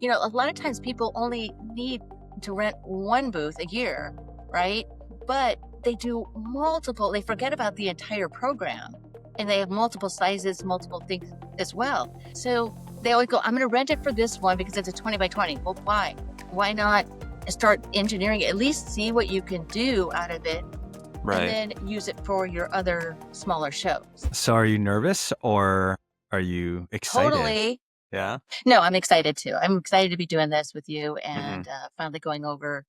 a lot of times people only need to rent one booth a year, right? But they do multiple, they forget about the entire program, and they have multiple sizes, multiple things as well. So they always go, I'm going to rent it for this one because it's a 20 by 20. Well, why? Why not start engineering it? At least see what you can do out of it. Right. And then use it for your other smaller shows. So are you nervous or are you excited? Totally. Yeah. No, I'm excited too. I'm excited to be doing this with you and finally going over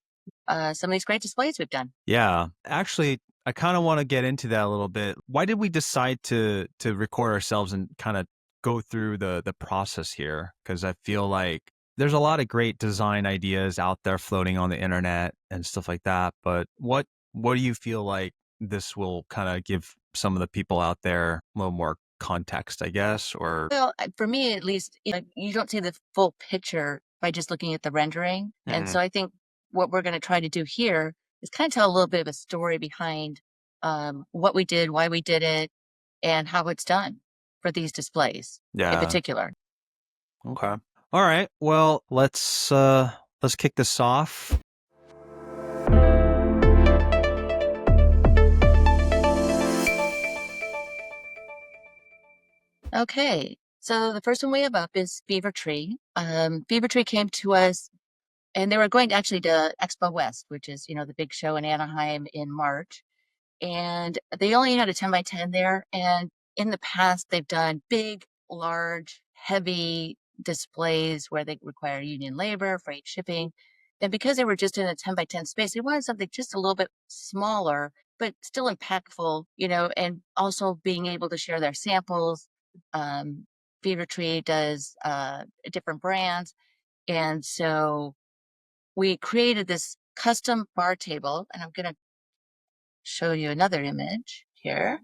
some of these great displays we've done. Yeah. Actually, I kind of want to get into that a little bit. Why did we decide to record ourselves and kind of go through the process here? Because I feel like there's a lot of great design ideas out there floating on the internet and stuff like that. But what do you feel like this will kind of give some of the people out there a little more context, I guess? Or Well, for me at least, you don't see the full picture by just looking at the rendering. And so I think what we're going to try to do here is kind of tell a little bit of a story behind what we did, why we did it, and how it's done for these displays in particular. Okay. All right. Well, let's kick this off. Okay. So the first one we have up is Beaver Tree. Beaver Tree came to us, and they were going actually to Expo West, which is, the big show in Anaheim in March. And they only had a 10 by 10 there. And in the past, they've done big, large, heavy displays where they require union labor, freight shipping. And because they were just in a 10 by 10 space, they wanted something just a little bit smaller, but still impactful, and also being able to share their samples. Beaver Tree does different brands. And so we created this custom bar table, and I'm going to show you another image here.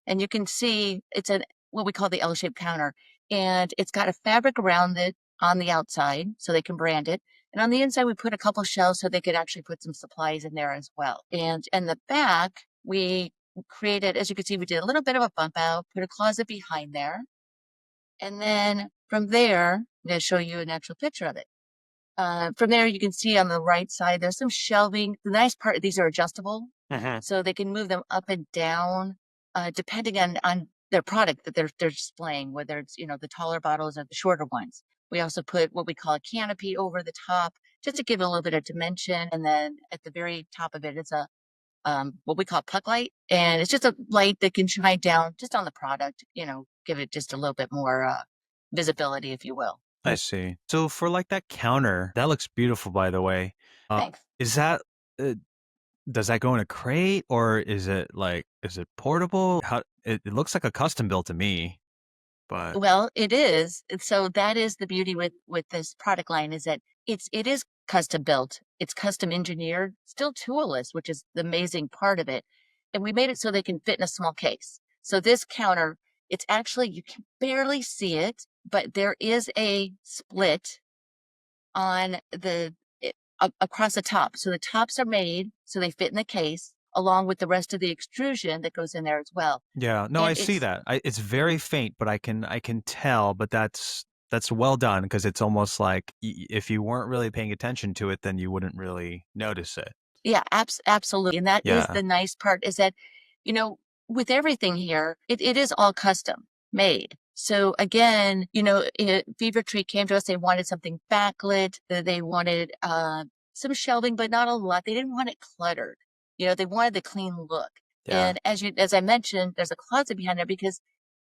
And you can see it's what we call the L-shaped counter. And it's got a fabric around it on the outside so they can brand it. And on the inside, we put a couple shelves so they could actually put some supplies in there as well. And in the back, we created, as you can see, we did a little bit of a bump out, put a closet behind there. And then from there, I'm going to show you an actual picture of it. From there, you can see on the right side, there's some shelving. The nice part, these are adjustable, so they can move them up and down, depending on their product that they're displaying, whether it's, the taller bottles or the shorter ones. We also put what we call a canopy over the top, just to give it a little bit of dimension. And then at the very top of it is a what we call puck light. And it's just a light that can shine down just on the product, give it just a little bit more visibility, if you will. I see. So for like that counter, that looks beautiful, by the way. Thanks. Is that, does that go in a crate or is it portable? It looks like a custom built to me, but. Well, it is. So that is the beauty with this product line, is that it is custom built. It's custom engineered, still toolless, which is the amazing part of it. And we made it so they can fit in a small case. So this counter, it's actually, you can barely see it, but there is a split on across the top. So the tops are made so they fit in the case, along with the rest of the extrusion that goes in there as well. Yeah, no, I see that. It's very faint, but I can tell. But that's well done, because it's almost like if you weren't really paying attention to it, then you wouldn't really notice it. Yeah, absolutely. And that is the nice part, is that, with everything here, it is all custom made. So again, Beaver Tree came to us, they wanted something backlit, they wanted some shelving, but not a lot. They didn't want it cluttered. They wanted the clean look. Yeah. And as I mentioned, there's a closet behind there, because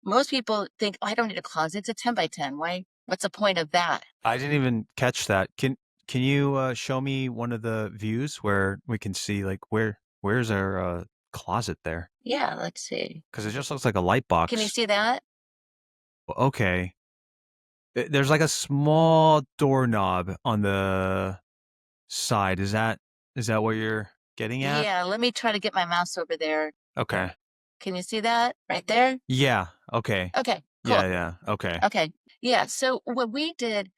most people think, I don't need a closet. It's a 10 by 10. Why? What's the point of that? I didn't even catch that. Can you show me one of the views where we can see, like, where's our closet there? Yeah, let's see. Because it just looks like a light box. Can you see that? Okay. There's like a small doorknob on the side. Is that what you're getting at? Yeah, let me try to get my mouse over there. Okay. Can you see that right there? Yeah. Okay. Okay, cool. Yeah. Okay. Okay. Yeah. So what we did,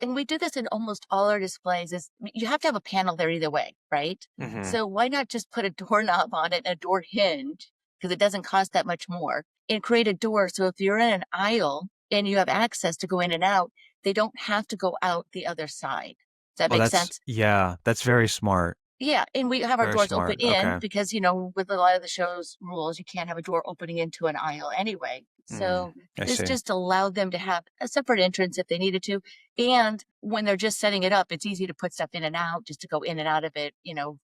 and we do this in almost all our displays, is you have to have a panel there either way, right? So why not just put a doorknob on it and a door hinge, because it doesn't cost that much more, and create a door. So if you're in an aisle and you have access to go in and out, they don't have to go out the other side. Does that Oh, make that's sense? yeah, that's very smart. Yeah, and we have our Very doors open smart. in Okay. because, with a lot of the show's rules, you can't have a door opening into an aisle anyway. Mm, So I this see. just allowed them to have a separate entrance if they needed to. And when they're just setting it up, it's easy to put stuff in and out, just to go in and out of it,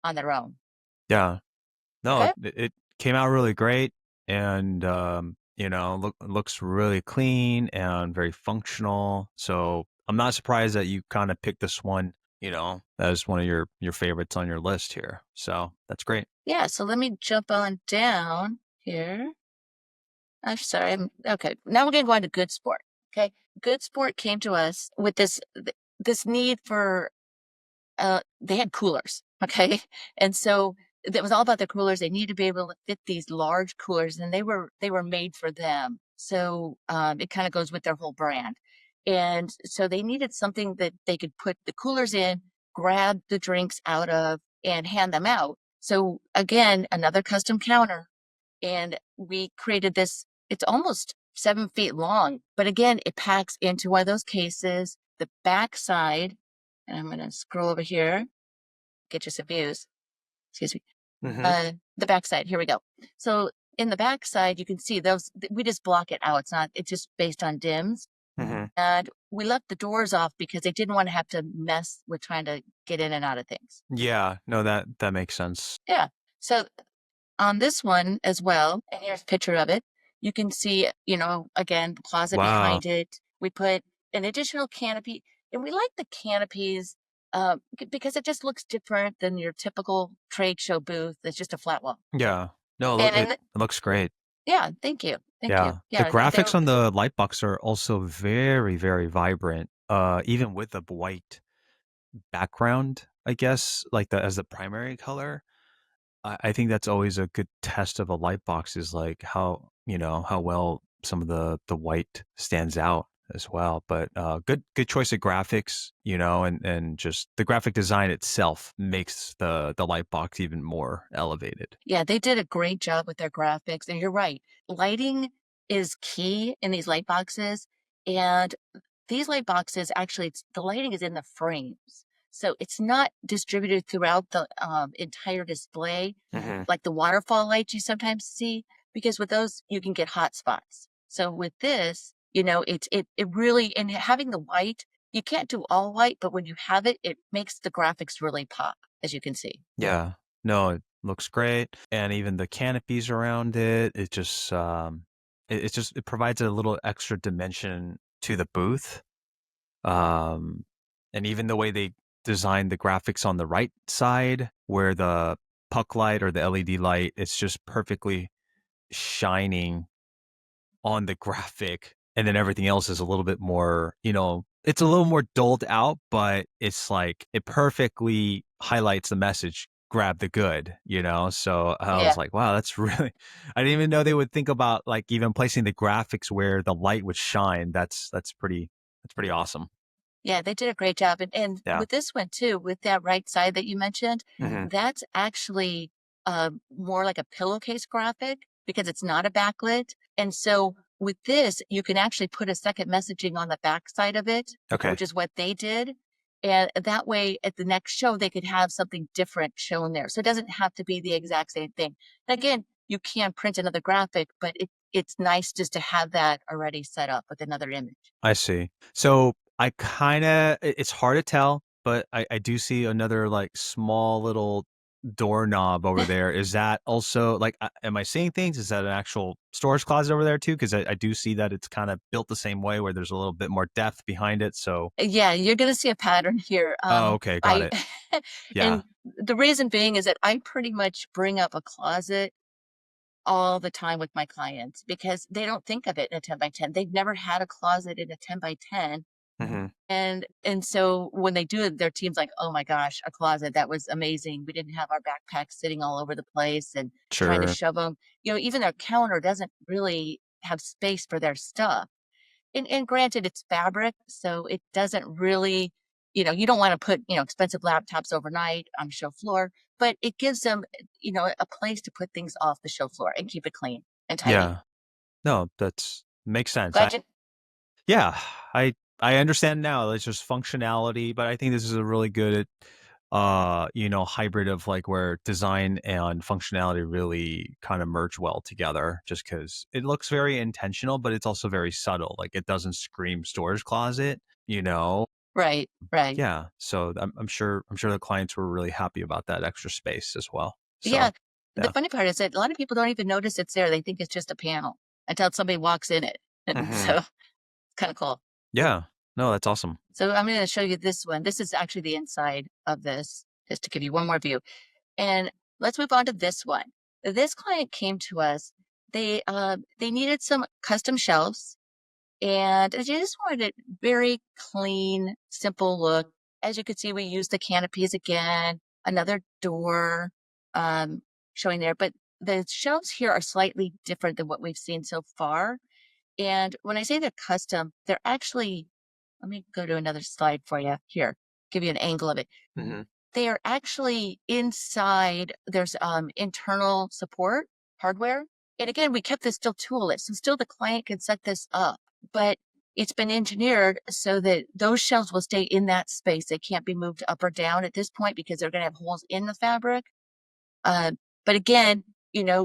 on their own. Yeah. No, Okay. it came out really great and, looks really clean and very functional. So I'm not surprised that you kind of picked this one, as one of your favorites on your list here. So that's great. Yeah. So let me jump on down here. I'm sorry. Okay. Now we're going to go on to Good Sport. Okay. Good Sport came to us with this need for they had coolers, okay? And so it was all about the coolers. They need to be able to fit these large coolers, and they were made for them. So it kind of goes with their whole brand. And so they needed something that they could put the coolers in, grab the drinks out of, and hand them out. So again, another custom counter, and we created this. It's almost 7 feet long, but again, it packs into one of those cases. The backside, and I'm going to scroll over here, get you some views. Excuse me. Hmm. The backside. Here we go. So in the backside, you can see those. We just block it out. It's not. It's just based on dims, Hmm. and we left the doors off because they didn't want to have to mess with trying to get in and out of things. Yeah. No, that makes sense. Yeah. So on this one as well, and here's a picture of it. You can see, again, the closet Wow. behind it. We put an additional canopy, and we like the canopies because it just looks different than your typical trade show booth. It's just a flat wall. Yeah. No, And, it and looks great. yeah, thank you, thank you. Yeah. The Yeah, graphics on the light box are also very, very vibrant. Even with the white background, I guess, like the as the primary color. I think that's always a good test of a light box is like how well some of the white stands out as well. But good choice of graphics, and just the graphic design itself makes the light box even more elevated. yeah, they did a great job with their graphics. And you're right, lighting is key in these light boxes. And these light boxes, actually, the lighting is in the frames. So it's not distributed throughout the entire display, Hmm. like the waterfall lights you sometimes see, because with those, you can get hot spots. So with this, it really, and having the white, you can't do all white, but when you have it, it makes the graphics really pop, as you can see. Yeah. No, it looks great. And even the canopies around it, it provides a little extra dimension to the booth. Um, and even the way they designed the graphics on the right side, where the puck light or the LED light, it's just perfectly shining on the graphic, and then everything else is a little bit more, it's a little more dulled out, but it's like it perfectly highlights the message, grab the good, So I was Yeah. like, wow, that's really I didn't even know they would think about like even placing the graphics where the light would shine. That's pretty awesome. Yeah, they did a great job. And Yeah. with this one too, with that right side that you mentioned, Mhm. that's actually more like a pillowcase graphic because it's not a backlit. And so with this, you can actually put a second messaging on the back side of it, Okay. which is what they did. And that way, at the next show, they could have something different shown there. So it doesn't have to be the exact same thing. And again, you can print another graphic, but it's nice just to have that already set up with another image. I see. So I kinda it's hard to tell, but I do see another, like, small little doorknob over there. Is that also like, am I seeing things? Is that an actual storage closet over there too? Because I do see that it's kinda built the same way where there's a little bit more depth behind it, so Yeah, you're gonna see a pattern here. Oh, okay, got I it. Yeah. and the reason being is that I pretty much bring up a closet all the time with my clients because they don't think of it in a 10 by 10. They've never had a closet in a 10 by 10. Mhm. And so when they do it, their team's like, "Oh my gosh, a closet. That was amazing. We didn't have our backpacks sitting all over the place and trying to Sure. shove them." Even their counter doesn't really have space for their stuff. And granted, it's fabric, so it doesn't really, you don't want to put, expensive laptops overnight on show floor, but it gives them, a place to put things off the show floor and keep it clean and tidy. Yeah. No, that's makes sense. Glad you Yeah, I understand now. It's just functionality, but I think this is a really good, hybrid of like where design and functionality really kind of merge well together. Just because it looks very intentional, but it's also very subtle. Like it doesn't scream storage closet, you know. Right, right. Yeah. So I'm sure the clients were really happy about that extra space as well. Yeah. So The yeah. funny part is that a lot of people don't even notice it's there. They think it's just a panel until somebody walks in it. And Hmm. so it's kind of cool. Yeah. No, that's awesome. So I'm going to show you this one. This is actually the inside of this, just to give you one more view. And let's move on to this one. This client came to us. They needed some custom shelves, and they just wanted a very clean, simple look. As you can see, we used the canopies again, another door um, showing there, but the shelves here are slightly different than what we've seen so far. And when I say they're custom, they're actually, let me go to another slide for you here, give you an angle of it. Hmm. They are actually inside, there's internal support hardware. And again, we kept this still toolless. So still the client can set this up, but it's been engineered so that those shelves will stay in that space. They can't be moved up or down at this point because they're going to have holes in the fabric. Uh, but again,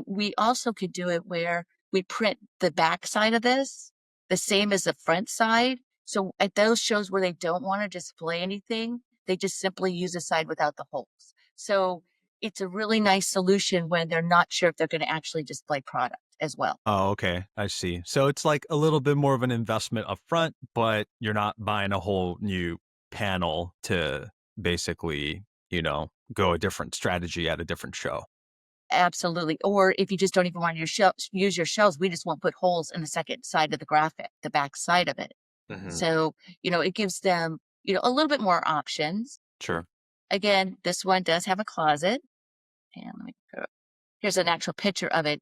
we also could do it where we print the back side of this the same as the front side. So at those shows where they don't want to display anything, they just simply use the side without the holes. So it's a really nice solution when they're not sure if they're going to actually display product as well. Oh, okay. I see. So it's like a little bit more of an investment up front, but you're not buying a whole new panel to basically, go a different strategy at a different show. Absolutely. Or if you just don't even want your use your shells, we just won't put holes in the second side of the graphic, the back side of it. Hmm. So, it gives them, a little bit more options. Sure. Again, this one does have a closet. And here's an actual picture of it.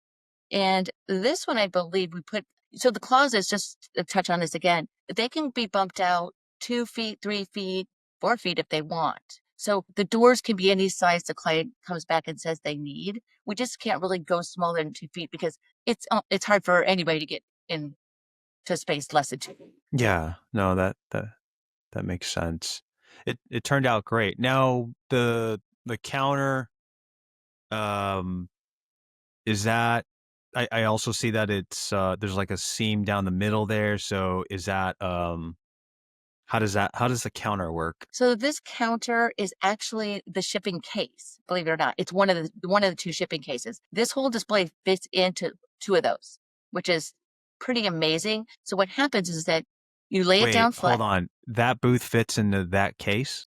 And this one, I believe we put, so the closets, just to touch on this again, they can be bumped out 2 feet, 3 feet, 4 feet if they want. So the doors can be any size the client comes back and says they need. We just can't really go smaller than 2 feet because it's hard for anybody to get into space less than 2 feet. Yeah. No, that makes sense. It turned out great. Now the counter, um is that I also see that it's there's like a seam down the middle there. So is that how does the counter work? So this counter is actually the shipping case, believe it or not. It's one of the two shipping cases. This whole display fits into two of those, which is pretty amazing. So what happens is that you lay it Wait, down hold flat. on. That booth fits into that case?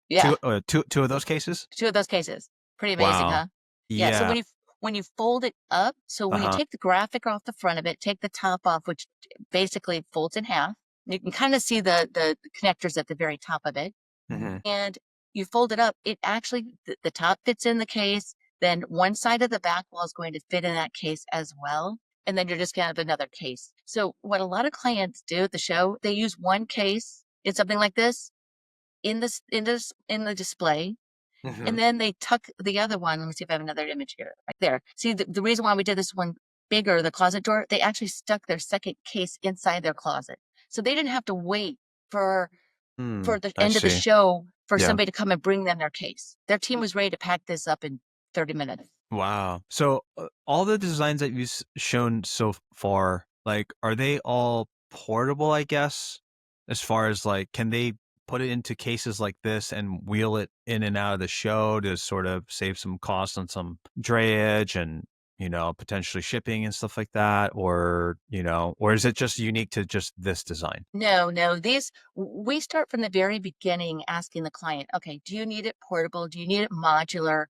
Yeah, Two of those cases? two of those cases. Pretty amazing, Wow. huh? Yeah. So Yeah. when you fold it up, so when you Uh-huh. take the graphic off the front of it, take the top off, which basically folds in half. You can kind of see the connectors at the very top of it, Mhm. and you fold it up, it actually, the top fits in the case. Then one side of the back wall is going to fit in that case as well. And then you're just going to have another case. So what a lot of clients do at the show, they use one case in something like this in the display. And Mhm. then they tuck the other one. Let me see if I have another image here. Right there. See the reason why we did this one bigger, the closet door, they actually stuck their second case inside their closet. So they didn't have to wait for Mm, for the I end of the see. show for Yeah. somebody to come and bring them their case. Their team was ready to pack this up in 30 minutes. Wow. So, all the designs that you've shown so far, like, are they all portable, I guess? As far as like, can they put it into cases like this and wheel it in and out of the show to sort of save some costs on some drayage and, potentially shipping and stuff like that? Or is it just unique to just this design? No, no, we start from the very beginning asking the client, okay, do you need it portable? Do you need it modular?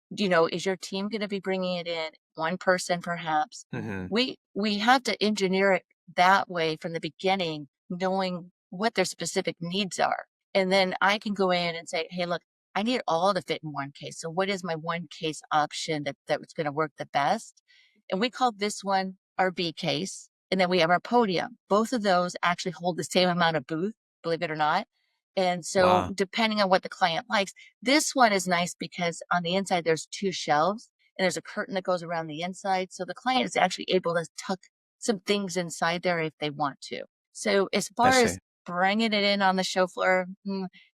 Is your team going to be bringing it in one person perhaps? Hmm. We have to engineer it that way from the beginning, knowing what their specific needs are. And then I can go in and say, hey, look, I need it all to fit in one case. So what is my one case option that's going to work the best? And we call this one our B case. And then we have our podium. Both of those actually hold the same amount of booth, believe it or not. And so Wow. depending on what the client likes, this one is nice because on the inside there's two shelves and there's a curtain that goes around the inside. So the client is actually able to tuck some things inside there if they want to. So as I far as see. bringing it in on the show floor,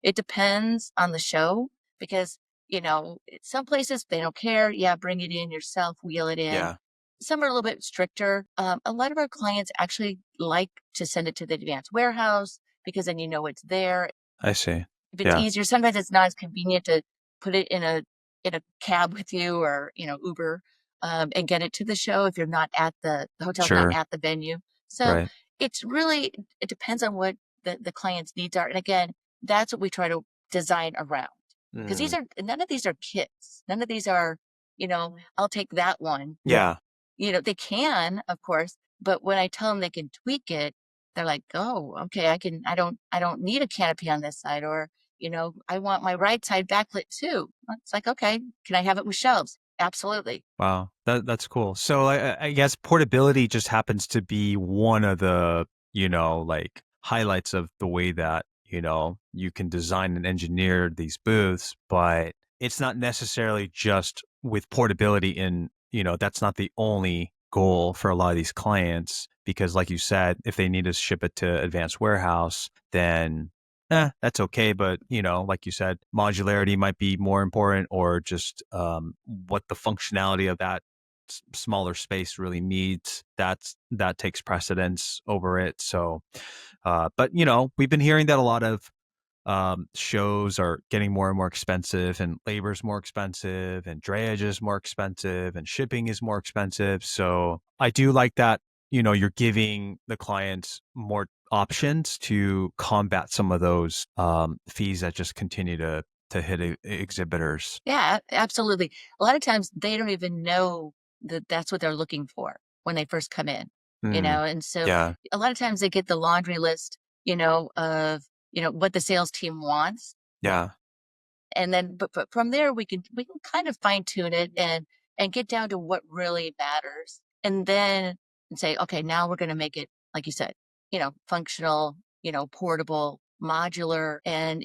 it depends on the show because, some places they don't care. Yeah, bring it in yourself, wheel it in. Yeah, Some are a little bit stricter. A lot of our clients actually like to send it to the advanced warehouse because then it's there. I see. If it's Yeah, easier, sometimes it's not as convenient to put it in a cab with you or, Uber, and get it to the show if you're not at the hotel's not sure. at the venue. So Right. it's really it depends on what the client's needs are. And again, that's what we try to design around. Because Mm, none of these are kits. None of these are, I'll take that one. yeah. They can, of course, but when I tell them they can tweak it, they're like, "Oh, okay, I don't need a canopy on this side," or, "I want my right side backlit too." It's like, "Okay, can I have it with shelves?" Absolutely. Wow, that's cool. So I guess portability just happens to be one of the, like highlights of the way that, you can design and engineer these booths, but it's not necessarily just with portability in, that's not the only goal for a lot of these clients because like you said, if they need to ship it to advanced warehouse, then that's okay. But, like you said, modularity might be more important or just what the functionality of that smaller space really needs. That takes precedence over it. So, but, we've been hearing that a lot of shows are getting more and more expensive and labor's more expensive and drayage is more expensive and shipping is more expensive. So I do like that, you're giving the clients more options to combat some of those fees that just continue to hit exhibitors. Yeah, absolutely. A lot of times they don't even know that that's what they're looking for when they first come in, Mm, and so yeah, a lot of times they get the laundry list, of, what the sales team wants. yeah, And then but from there we can kind of fine tune it and get down to what really matters. And then and say, okay, now we're going to make it, like you said, functional, portable, modular, and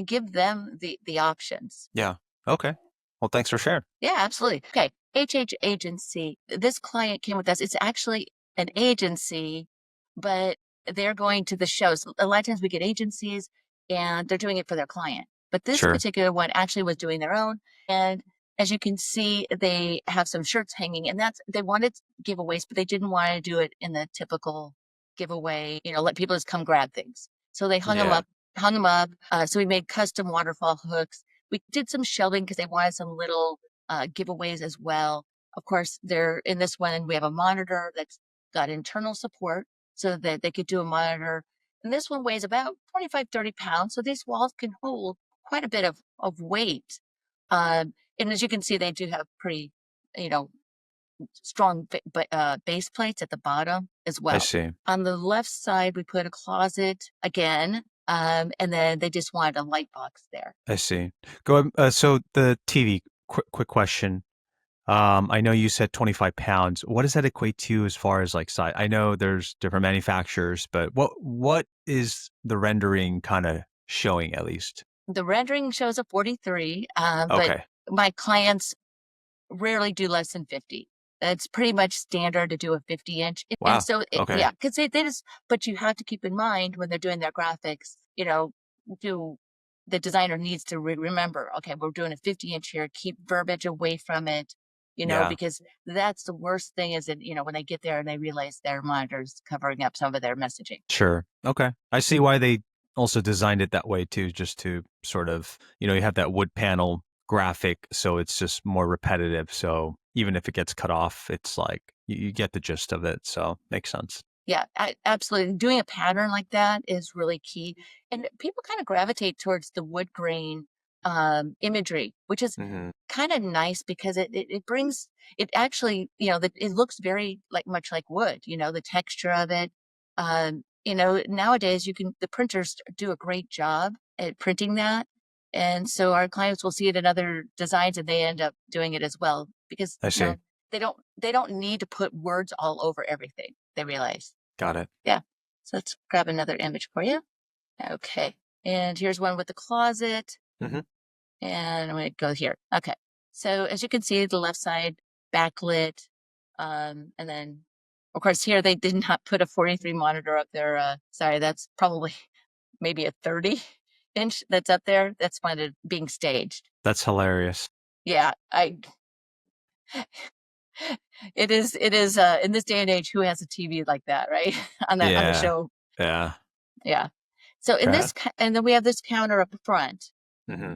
give them the options. yeah. Okay. Well, thanks for sharing. Yeah, absolutely. Okay. HH agency. This client came with us. It's actually an agency, but they're going to the shows. A lot of times we get agencies and they're doing it for their client. But this Sure. particular one actually was doing their own. And as you can see, they have some shirts hanging, and they wanted giveaways, but they didn't want to do it in the typical giveaway, let people just come grab things. So they Yeah, hung them up. So we made custom waterfall hooks. We did some shelving because they wanted some little giveaways as well. Of course, they're in this one. We have a monitor that's got internal support so that they could do a monitor. And this one weighs about 25, 30 pounds. So these walls can hold quite a bit of weight. And as you can see, they do have pretty, you know, strong base plates at the bottom as I well. see. On the left side, we put a closet again. And then they just wanted a light box there. I see. So the TV, quick question. I know you said 25 pounds. What does that equate to as far as like size? I know there's different manufacturers, but what is the rendering kind of showing at least? The rendering shows a 43, but Okay. my clients rarely do less than 50. It's pretty much standard to do a 50-inch. And Wow. so, Okay. yeah, because they just, but you have to keep in mind when they're doing their graphics, do the designer needs to remember, okay, we're doing a 50-inch here, keep verbiage away from it, Yeah. because that's the worst thing is that, when they get there and they realize their monitor's covering up some of their messaging. Sure. Okay. I see why they also designed it that way too, just to sort of, you have that wood panel graphic, so it's just more repetitive. So even if it gets cut off, it's like you get the gist of it. So makes sense. Yeah, absolutely. Doing a pattern like that is really key. And people kind of gravitate towards the wood grain imagery, which is Hmm. kind of nice because it brings it actually, it looks very like much like wood, the texture of it. Nowadays the printers do a great job at printing that. And so our clients will see it in other designs and they end up doing it as well because, I see. they don't need to put words all over everything. They realize. Got it. Yeah. So let's grab another image for you. Okay. And here's one with the closet. Hmm. And I'm going to go here. Okay. So as you can see, the left side backlit. And then, of course, here they did not put a 43 monitor up there. Sorry, that's probably maybe a 30-inch that's up there. That's funded being staged. That's hilarious. Yeah, it is in this day and age, who has a TV like that, right? On the Yeah. show. Yeah. Yeah. So Okay. and then we have this counter up front. Hmm.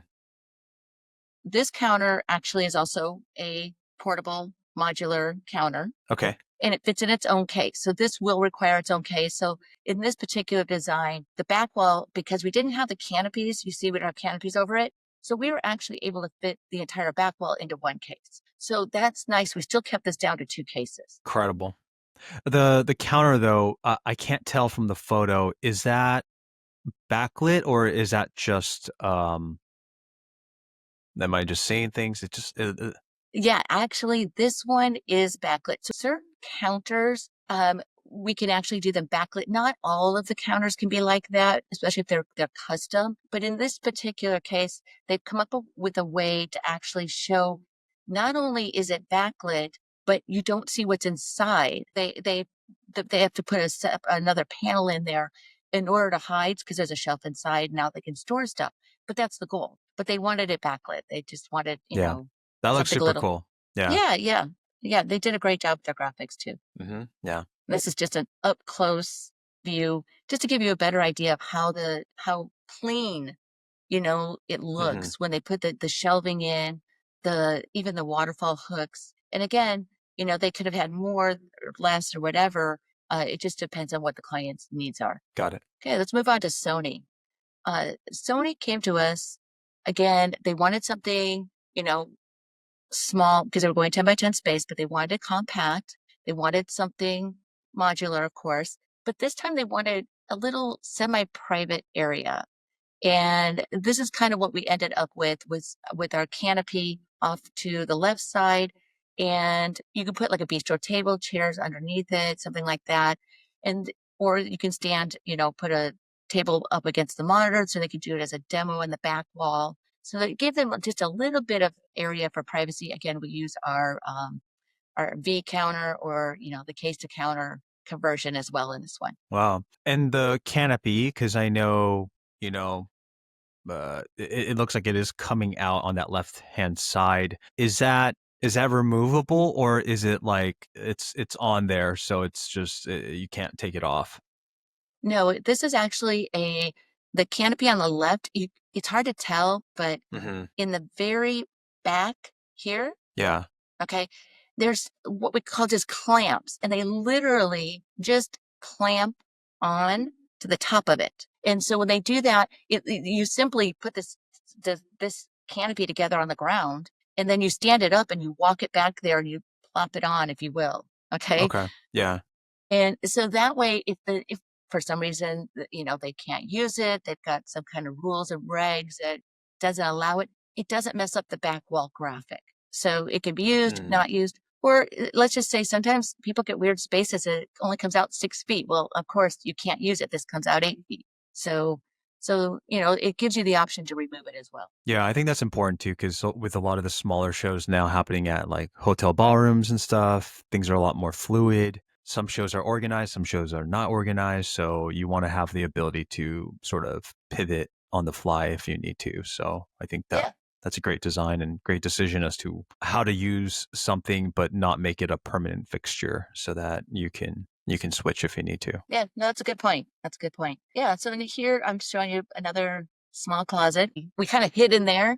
This counter actually is also a portable modular counter, Okay. and it fits in its own case. So this will require its own case. So in this particular design, the back wall, because we didn't have the canopies, you see we don't have canopies over it. So we were actually able to fit the entire back wall into one case. So that's nice. We still kept this down to 2 cases. Incredible. The counter though, I can't tell from the photo. Is that backlit or is that just am I just saying things? It just Yeah, actually, this one is backlit. So certain counters, we can actually do them backlit. Not all of the counters can be like that, especially if they're custom. But in this particular case, they've come up with a way to actually show not only is it backlit, but you don't see what's inside. They have to put another panel in there in order to hide because there's a shelf inside. Now they can store stuff, but that's the goal. But they wanted it backlit. They just wanted, yeah. That looks something a super little. cool. Yeah. Yeah, yeah. Yeah, they did a great job with their graphics too. Yeah. This is just an up close view, just to give you a better idea of how clean, it Hmm. looks when they put the shelving in, even the waterfall hooks. And again, they could have had more or less or whatever. It just depends on what the client's needs are. Got it. Okay, let's move on to Sony. Sony came to us again. They wanted something, small because they were going 10 by 10 space, but they wanted it compact. They wanted something modular, of course, but this time they wanted a little semi-private area. And this is kind of what we ended up with our canopy off to the left side. And you can put like a bistro table, chairs underneath it, something like that. And or you can put a table up against the monitor so they could do it as a demo in the back wall. So that gave them just a little bit of area for privacy. Again, we use our V counter or the case to counter conversion as well in this one. Wow. And the canopy, because I know, you know, it looks like it is coming out on that left hand side. Is that removable or is it like it's on there so it's just you can't take it off? No, this is actually the canopy on the left. It's hard to tell, but Hmm. in the very back here, Yeah. okay, there's what we call just clamps, and they literally just clamp on to the top of it. And so when they do that, you simply put this canopy together on the ground, and then you stand it up and you walk it back there and you plop it on, if you will. Okay. Okay. Yeah. And so that way, if for some reason, they can't use it, they've got some kind of rules and regs that doesn't allow it, it doesn't mess up the back wall graphic. So it can be used, Mm. not used, or let's just say sometimes people get weird spaces. It only comes out 6 feet. Well, of course you can't use it. This comes out 8 feet. So, it gives you the option to remove it as well. Yeah, I think that's important too, because with a lot of the smaller shows now happening at like hotel ballrooms and stuff, things are a lot more fluid. Some shows are organized, some shows are not organized. So you want to have the ability to sort of pivot on the fly if you need to. So I think Yeah. that's a great design and great decision as to how to use something, but not make it a permanent fixture so that you can switch if you need to. Yeah, no, that's a good point. That's a good point. Yeah. So in here, I'm showing you another small closet. We kind of hid in there.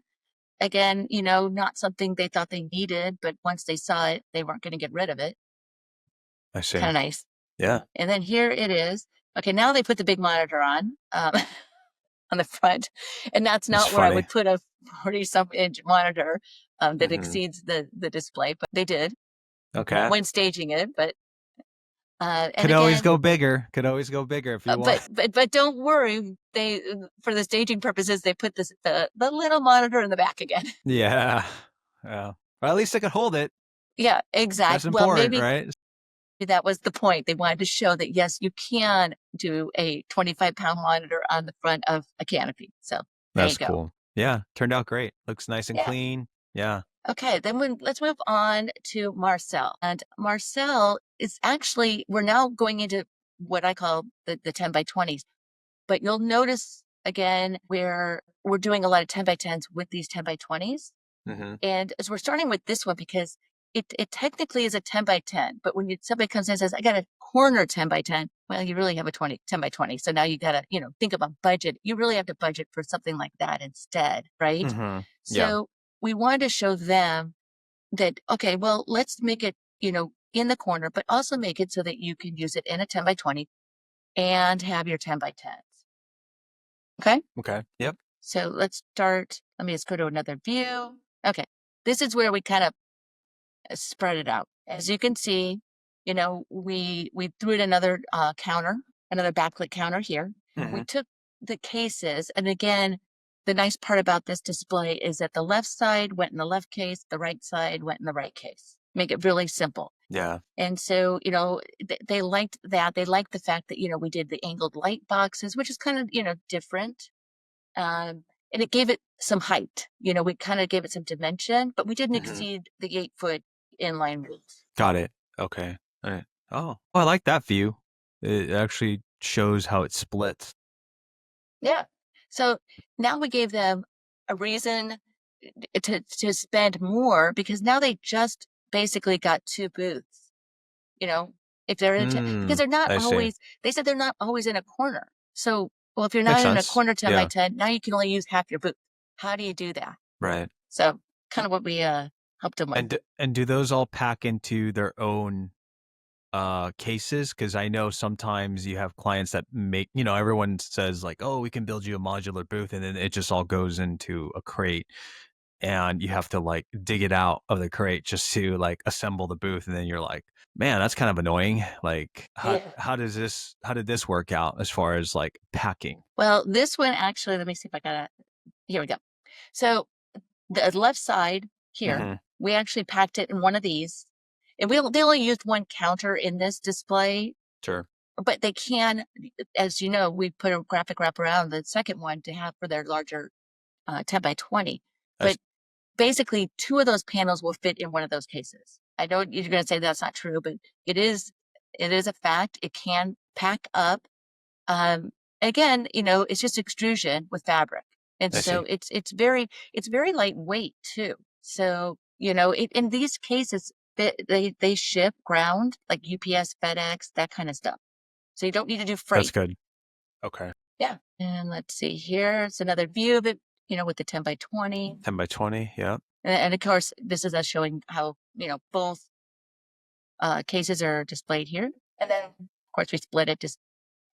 Again, not something they thought they needed, but once they saw it, they weren't going to get rid of it. I Kind see. of nice. Yeah, And then here it is. Okay, now they put the big monitor on on the front, and that's it's not where I funny. would put a 40-some-inch monitor that Hmm. exceeds the display, but they did Okay. when staging it. But and Could always again, go bigger. Could always go bigger if you want. but don't worry. They for the staging purposes, they put the little monitor in the back again. Yeah. Yeah. But at least I could hold it. Yeah, That's exactly. Well, important, maybe right? that was the point. They wanted to show that, yes, you can do a 25-pound monitor on the front of a canopy. So there you That's go. cool. Yeah. Turned out great. Looks nice and Yeah. clean. Yeah. Okay, then let's move on to Marcel. And Marcel is actually, we're now going into what I call the 10 by 20s. But you'll notice again where we're doing a lot of 10 by 10s with these 10 by 20s. Mm-hmm. And as we're starting with this one, because it technically is a 10 by 10, but when somebody comes in and says, I got a corner 10 by 10, well, you really have a 10 by 20. So now you got to, think about budget. You really have to budget for something like that instead, right? Mm-hmm. Yeah. So we wanted to show them that, okay, well, let's make it, in the corner, but also make it so that you can use it in a 10 by 20 and have your 10 by 10s. Okay. Okay. Yep. So let's start. Let me just go to another view. Okay. This is where we kind of spread it out. As you can see, we threw in another counter, another backlit counter here. Mm-hmm. We took the cases, and again, the nice part about this display is that the left side went in the left case, the right side went in the right case. Make it really simple. Yeah. And so, they liked that. They liked the fact that, we did the angled light boxes, which is kind of, different. And it gave it some height. We kind of gave it some dimension, but we didn't Mm-hmm. exceed the 8-foot inline rules. Got it. Okay. All right. Oh, well, I like that view. It actually shows how it splits. Yeah. So now we gave them a reason to spend more, because now they just basically got 2 booths. If they're because they're not I see. always, they said they're not always in a corner. So, well, if you're Makes not in a sense. corner 10 by Yeah. 10, now you can only use half your booth. How do you do that? Right. So kind of what we helped them with. And do those all pack into their own cases? Because I know sometimes you have clients that make, everyone says like, oh, we can build you a modular booth, and then it just all goes into a crate, and you have to like dig it out of the crate just to like assemble the booth, and then you're like, man, that's kind of annoying. Like, how did this work out as far as like packing? Well, this one actually, let me see if I got it. Here we go. So the left side here, Mm-hmm. we actually packed it in one of these. And they only used one counter in this display, Sure. but they can, as you know, we put a graphic wrap around the second one to have for their larger 10 by 20. But basically, 2 of those panels will fit in one of those cases. I know you're going to say that's not true, but it is a fact. It can pack up. Again, it's just extrusion with fabric. And I so see. it's very lightweight too. So, in these cases, they ship ground, like UPS, FedEx, that kind of stuff. So you don't need to do freight. That's good. Okay. Yeah. And let's see, here. It's another view of it, with the 10 by 20. 10 by 20. Yeah. And of course, this is us showing how, both cases are displayed here. And then, of course, we split it. Just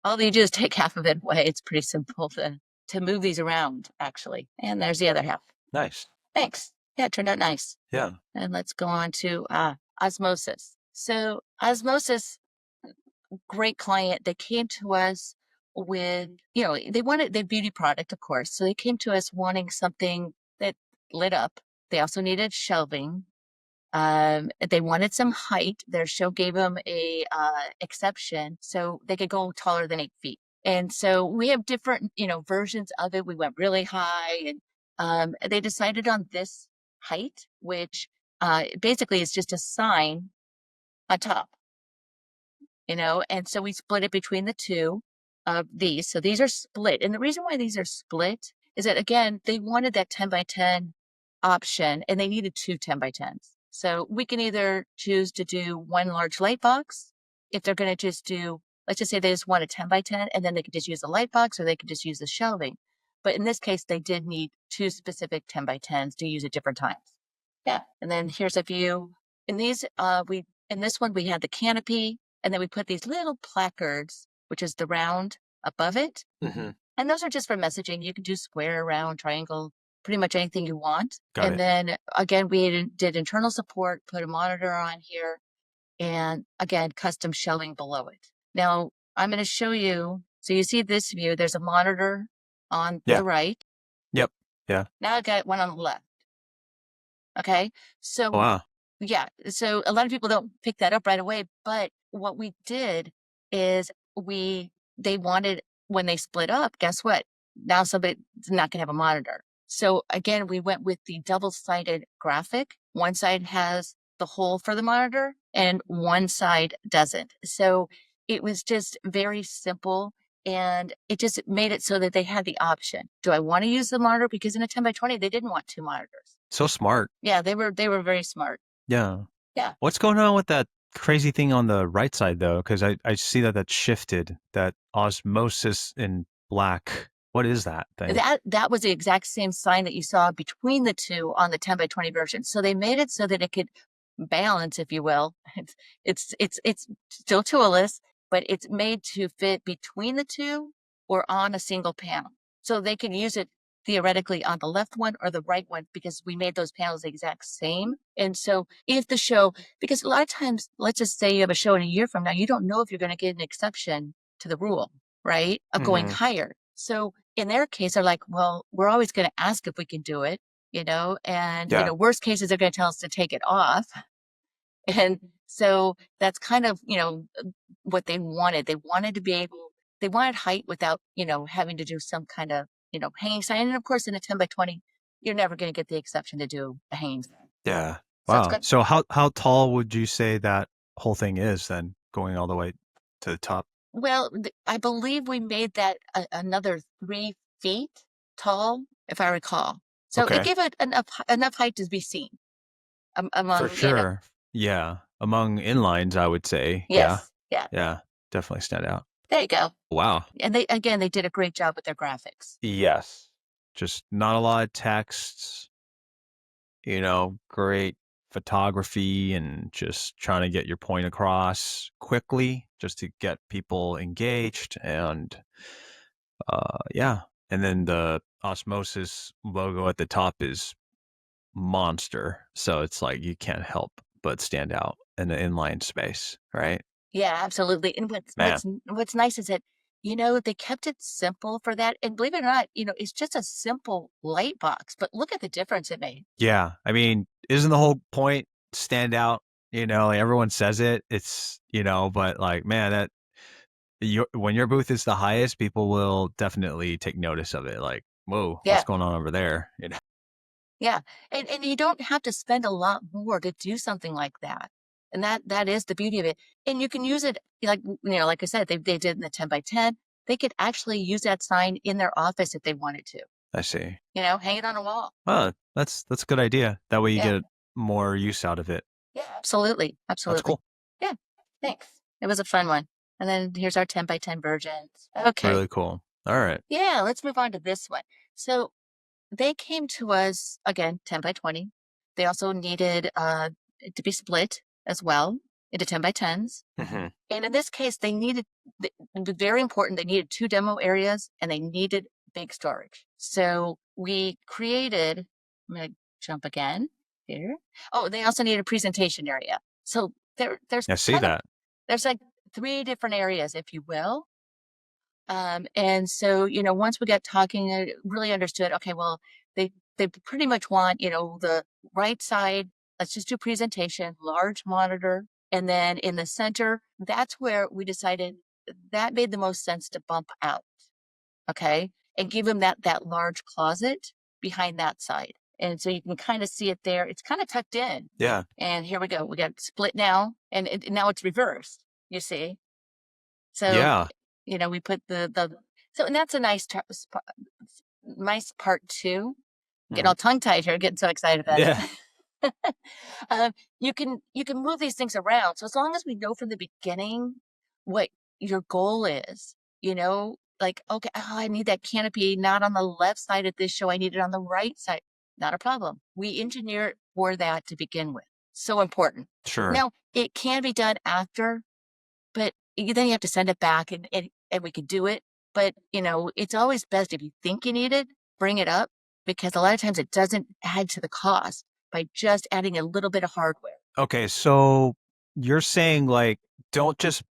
all you do is take half of it away. It's pretty simple to move these around, actually. And there's the other half. Nice. Thanks. Yeah, it turned out nice. Yeah. And let's go on to Osmosis. So Osmosis, great client. They came to us with, they wanted their beauty product, of course. So they came to us wanting something that lit up. They also needed shelving. They wanted some height. Their show gave them a exception, so they could go taller than 8 feet. And so we have different, versions of it. We went really high, and they decided on this height, which basically is just a sign on top, and so we split it between the 2 of these. So these are split. And the reason why these are split is that, again, they wanted that 10 by 10 option, and they needed 2 10 by 10s. So we can either choose to do one large light box. If they're going to just do, let's just say they just want a 10 by 10, and then they could just use the light box, or they could just use the shelving. But in this case, they did need 2 specific 10 by 10s to use at different times. Yeah. And then here's a view. In these, in this one, we had the canopy, and then we put these little placards, which is the round above it. Mm-hmm. And those are just for messaging. You can do square, round, triangle, pretty much anything you want. Got it. Then again, we did internal support, put a monitor on here, and again, custom shelving below it. Now I'm going to show you. So you see this view, there's a monitor on the right. Yep. Yeah. Now I got one on the left. Okay. So wow. Yeah. So a lot of people don't pick that up right away, but what we did is they wanted, when they split up, guess what? Now somebody's not going to have a monitor. So again, we went with the double-sided graphic. One side has the hole for the monitor and one side doesn't. So it was just very simple. And it just made it so that they had the option. Do I want to use the monitor? Because in a 10 by 20, they didn't want 2 monitors. So smart. Yeah, they were very smart. Yeah. Yeah. What's going on with that crazy thing on the right side though? Because I see that that's shifted, that osmosis in black. What is that thing? That was the exact same sign that you saw between the two on the 10 by 20 version. So they made it so that it could balance, if you will. It's still toolless, but it's made to fit between the two or on a single panel. So they can use it theoretically on the left one or the right one because we made those panels the exact same. And so if the show, because a lot of times, let's just say you have a show in a year from now, you don't know if you're going to get an exception to the rule, right? Of going higher. So in their case, they're like, well, we're always going to ask if we can do it, and, worst cases, they're going to tell us to take it off. And so that's kind of, what they wanted. They wanted height without, having to do some kind of, hanging sign. And of course, in a 10 by 20, you're never going to get the exception to do a hanging sign. Yeah. So it's Wow. good. So how tall would you say that whole thing is then, going all the way to the top? Well, I believe we made that another 3 feet tall, if I recall. So it Okay. gave it enough height to be seen among, For sure. Yeah. Among inlines, I would say. Yes. Yeah. Yeah. Definitely stand out. There you go. Wow. And they did a great job with their graphics. Yes. Just not a lot of texts, great photography and just trying to get your point across quickly just to get people engaged. And yeah. And then the osmosis logo at the top is monster. So it's like you can't help but stand out in the inline space, right? Yeah, absolutely. And what's nice is that, they kept it simple for that. And believe it or not, it's just a simple light box, but look at the difference it made. Yeah. I mean, isn't the whole point stand out? Like everyone says it. It's, but like, man, that when your booth is the highest, people will definitely take notice of it. Like, whoa, Yeah. what's going on over there? Yeah. And you don't have to spend a lot more to do something like that. And that is the beauty of it. And you can use it like I said, they did in the 10 by 10. They could actually use that sign in their office if they wanted to. I see. Hang it on a wall. Oh, that's a good idea. That way you Yeah. get more use out of it. Yeah, absolutely. Absolutely. That's cool. Yeah. Thanks. It was a fun one. And then here's our 10 by 10 versions. Okay. Really cool. All right. Yeah, let's move on to this one. So they came to us again, 10 by 20. They also needed it to be split as well into 10 by 10s. Mm-hmm. And in this case, it was very important. They needed 2 demo areas and they needed big storage. So we created, I'm going to jump again here. Oh, they also needed a presentation area. So there's I see that. there's like 3 different areas, if you will. And so, once we got talking, I really understood, okay, well, they pretty much want, the right side, let's just do presentation, large monitor. And then in the center, that's where we decided that made the most sense to bump out. Okay. And give them that large closet behind that side. And so you can kind of see it there. It's kind of tucked in. Yeah. And here we go. We got split now. And now it's reversed, you see? So, Yeah. we put and that's a nice nice part too. Getting all tongue tied here, getting so excited about it. You can move these things around. So as long as we know from the beginning what your goal is, like, okay, I need that canopy not on the left side of this show. I need it on the right side. Not a problem. We engineer it for that to begin with. So important. Sure. Now it can be done after, but then you have to send it back and we could do it. But, it's always best if you think you need it, bring it up, because a lot of times it doesn't add to the cost by just adding a little bit of hardware. Okay, so you're saying like don't just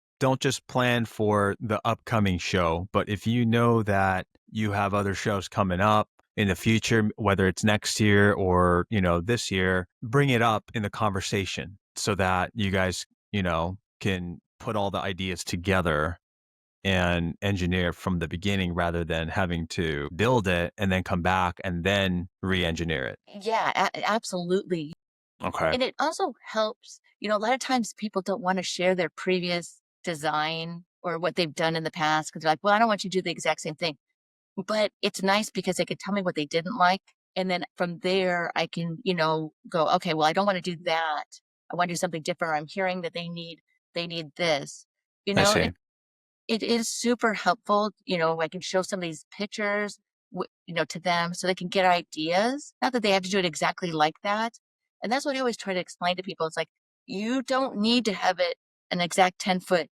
plan for the upcoming show, but if you know that you have other shows coming up in the future, whether it's next year or, this year, bring it up in the conversation so that you guys, can put all the ideas together and engineer from the beginning rather than having to build it and then come back and then re-engineer it. Yeah, absolutely. Okay. And it also helps, a lot of times people don't want to share their previous design or what they've done in the past. Cause they're like, well, I don't want you to do the exact same thing. But it's nice because they could tell me what they didn't like. And then from there, I can, go, okay, well, I don't want to do that. I want to do something different. I'm hearing that they need this, I and see. it is super helpful. I can show some of these pictures, to them so they can get ideas. Not that they have to do it exactly like that. And that's what I always try to explain to people. It's like, you don't need to have it an exact 10-foot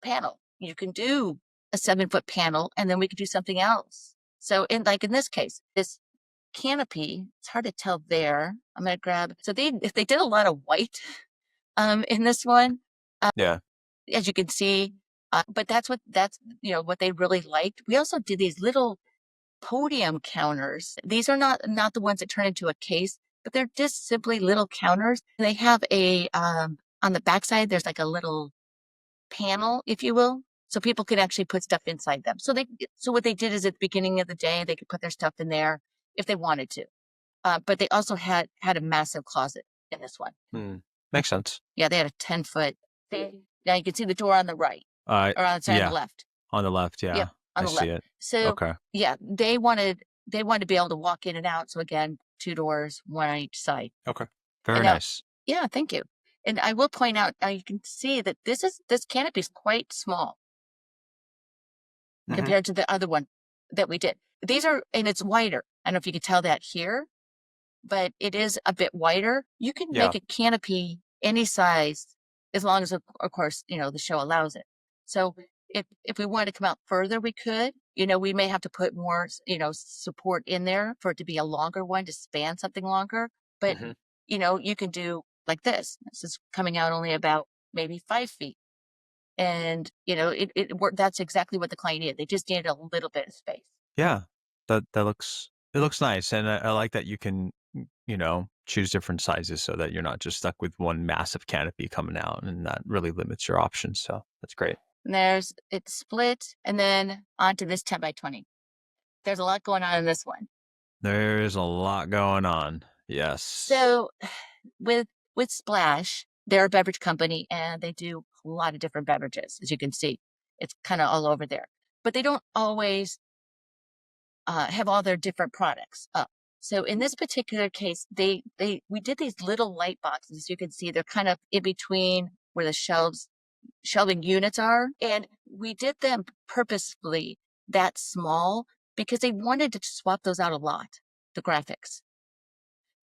panel. You can do a 7-foot panel and then we could do something else. So in this case, this canopy, it's hard to tell there. I'm going to grab, so they did a lot of white in this one, Yeah. as you can see. But that's what they really liked. We also did these little podium counters. These are not the ones that turn into a case, but they're just simply little counters. They have on the backside, there's like a little panel, if you will, so people can actually put stuff inside them. So what they did is at the beginning of the day, they could put their stuff in there if they wanted to. But they also had a massive closet in this one. Makes sense. Yeah, they had a 10-foot. Now you can see the door on the right, or on the left. On the left, yeah. Yep, on I the see left. it. So Okay. yeah, they wanted to be able to walk in and out. So again, 2 doors, one on each side. Okay. Very now, nice. Yeah, thank you. And I will point out, you can see that this canopy is quite small compared to the other one that we did. And it's wider. I don't know if you can tell that here, but it is a bit wider. You can make a canopy any size as long as, of course, the show allows it. So if we wanted to come out further, we could. We may have to put more, support in there for it to be a longer one to span something longer. But you can do like this. This is coming out only about maybe 5 feet. And, it worked. That's exactly what the client needed. They just needed a little bit of space. Yeah. It looks nice. And I like that you can, choose different sizes so that you're not just stuck with one massive canopy coming out, and that really limits your options. So that's great. And it's split, and then onto this 10 by 20. There's a lot going on in this one. There's a lot going on. Yes. So with Splash, they're a beverage company and they do a lot of different beverages, as you can see. It's kind of all over there. But they don't always have all their different products up. So in this particular case, we did these little light boxes. As you can see, they're kind of in between where the shelving units are. And we did them purposefully that small because they wanted to swap those out a lot, the graphics.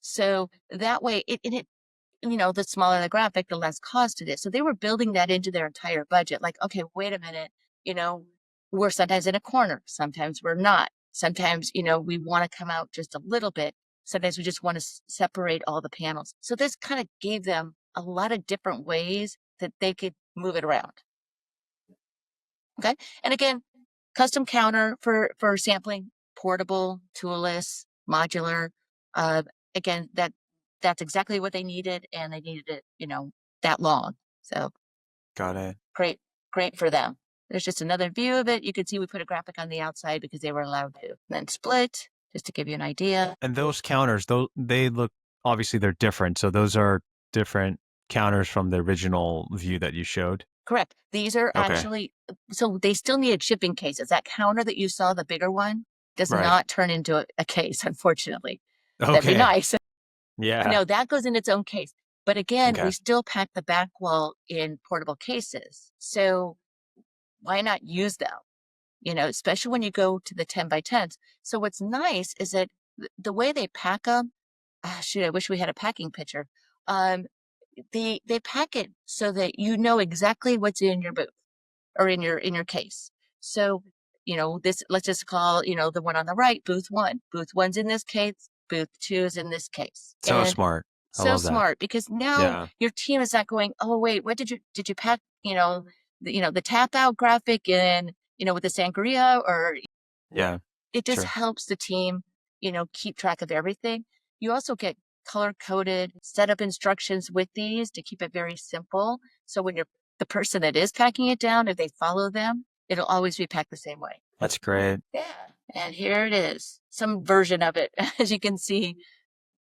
So that way, the smaller the graphic, the less cost it is. So they were building that into their entire budget. Like, okay, wait a minute, we're sometimes in a corner, sometimes we're not. Sometimes, we want to come out just a little bit. Sometimes we just want to separate all the panels. So this kind of gave them a lot of different ways that they could move it around. Okay. And again, custom counter for sampling, portable, toolless, modular. Again, that's exactly what they needed, and they needed it, that long. So got it. Great for them. There's just another view of it. You can see we put a graphic on the outside because they were allowed to. And then split, just to give you an idea. And those counters, they look, obviously they're different. So those are different counters from the original view that you showed. Correct. These are actually, so they still needed shipping cases. That counter that you saw, the bigger one, does not turn into a case, unfortunately. Okay. That'd be nice. Yeah. No, that goes in its own case. But again, we still pack the back wall in portable cases. So why not use them? Especially when you go to the 10 by 10s. So what's nice is that the way they pack them, I wish we had a packing picture. They pack it so that you know exactly what's in your booth or in your case. So, let's just call, the one on the right, booth 1. Booth 1's in this case, booth 2 is in this case. So smart. So smart, because now your team is not going, oh wait, what did you pack, the tap out graphic in, with the sangria, or it just helps the team, keep track of everything. You also get color coded setup instructions with these to keep it very simple. So when the person that is packing it down, if they follow them, it'll always be packed the same way. That's great. Yeah. And here it is, some version of it, as you can see,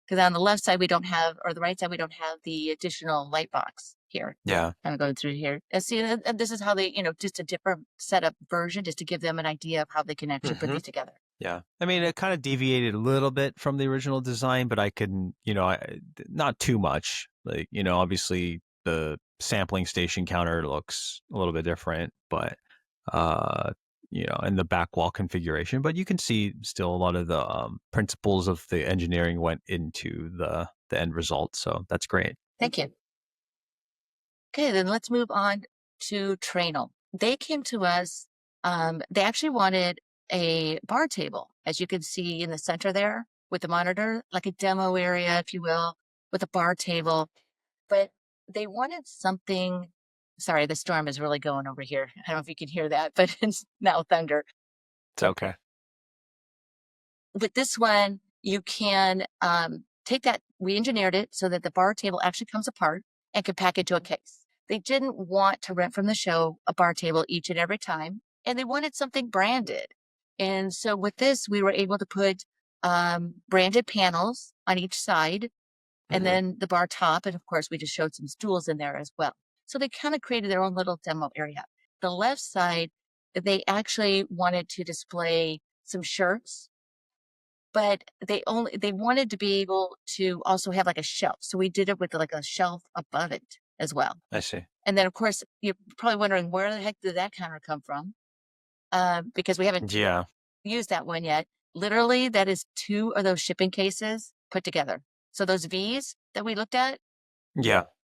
because on the left side, we don't have, or the right side, we don't have the additional light box here. Yeah. Kind of going through here. And see, and this is how they, just a different setup version, just to give them an idea of how they can actually put these together. Yeah. I mean, it kind of deviated a little bit from the original design, but I couldn't, not too much. Like, obviously the sampling station counter looks a little bit different, but, and the back wall configuration, but you can see still a lot of the principles of the engineering went into the end result. So that's great. Thank you. Okay, then let's move on to Trainel. They came to us, they actually wanted a bar table, as you can see in the center there with the monitor, like a demo area, if you will, with a bar table. But they wanted something, sorry, the storm is really going over here. I don't know if you can hear that, but it's now thunder. It's okay. With this one, you can take that, we engineered it so that the bar table actually comes apart and can pack into a case. They didn't want to rent from the show a bar table each and every time, and they wanted something branded. And so with this, we were able to put branded panels on each side, and then the bar top. And of course, we just showed some stools in there as well. So they kind of created their own little demo area. The left side, they actually wanted to display some shirts, but they wanted to be able to also have like a shelf. So we did it with like a shelf above it as well. I see. And then of course, you're probably wondering, where the heck did that counter come from? Because we haven't used that one yet. Literally, that is 2 of those shipping cases put together. So those V's that we looked at,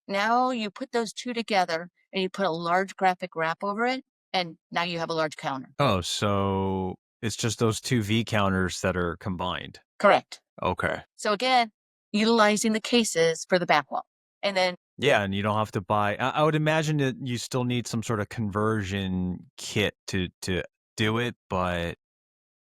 now you put those 2 together and you put a large graphic wrap over it, and now you have a large counter. Oh, so it's just those 2 V counters that are combined. Correct. Okay. So again, utilizing the cases for the back wall. And then yeah, and you don't have to buy. I would imagine that you still need some sort of conversion kit to do it, but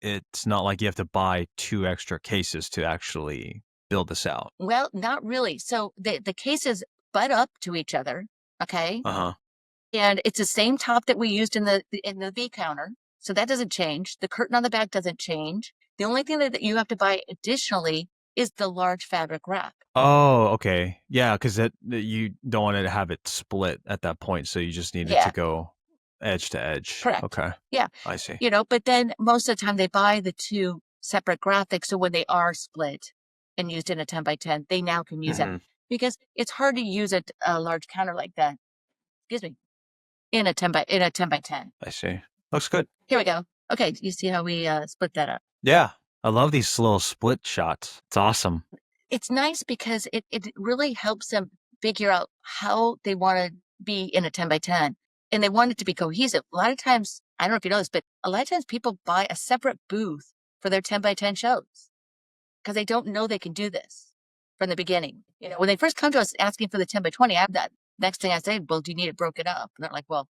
it's not like you have to buy 2 extra cases to actually build this out. Well, not really. So the cases butt up to each other, okay? And it's the same top that we used in the V counter. So that doesn't change. The curtain on the back doesn't change. The only thing that you have to buy additionally is the large fabric wrap. Oh, okay. Yeah, because you don't want to have it split at that point. So you just need it to go edge to edge. Correct. Okay. Yeah. I see. But then most of the time they buy the 2 separate graphics. So when they are split and used in a 10 by 10, they now can use it, because it's hard to use a large counter like that. Excuse me. In a 10 by 10. I see. Looks good. Here we go. Okay. You see how we split that up? Yeah. I love these little split shots. It's awesome. It's nice because it really helps them figure out how they want to be in a 10 by 10, and they want it to be cohesive. A lot of times, I don't know if you know this, but a lot of times people buy a separate booth for their 10 by 10 shows because they don't know they can do this from the beginning. When they first come to us asking for the 10 by 20, I have that next thing I say, well, do you need it broken up? And they're like, well,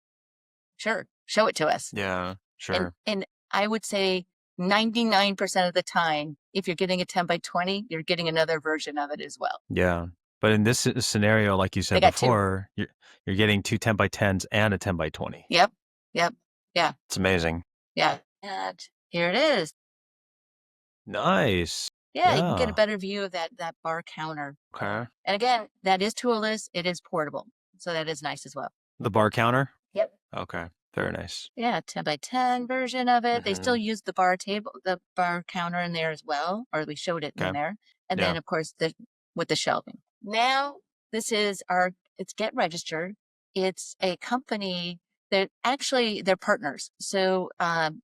sure, show it to us. Yeah, sure. And I would say 99% of the time, if you're getting a 10 by 20, you're getting another version of it as well. Yeah. But in this scenario, like you said before, you're getting 2 10 by 10s and a 10 by 20. Yep. Yeah. It's amazing. Yeah. And here it is. Nice. Yeah, you can get a better view of that bar counter. Okay. And again, that is toolless. It is portable. So that is nice as well. The bar counter? Yep. Okay. Very nice. Yeah, 10 by 10 version of it. They still use the bar counter in there as well, or we showed it in there. And then of course with the shelving. Now this is it's Get Registered. It's a company that actually they're partners. So the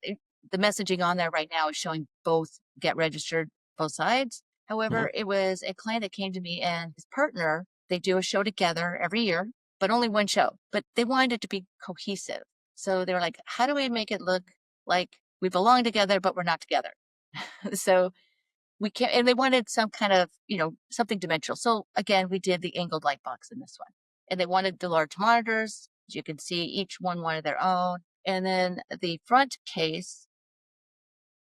messaging on there right now is showing both Get Registered, both sides. However, it was a client that came to me and his partner, they do a show together every year, but only one show, but they wanted it to be cohesive. So they were like, how do we make it look like we belong together, but we're not together? So we can't, and they wanted some kind of, something dimensional. So again, we did the angled light box in this one, and they wanted the large monitors. As you can see, each one wanted their own. And then the front case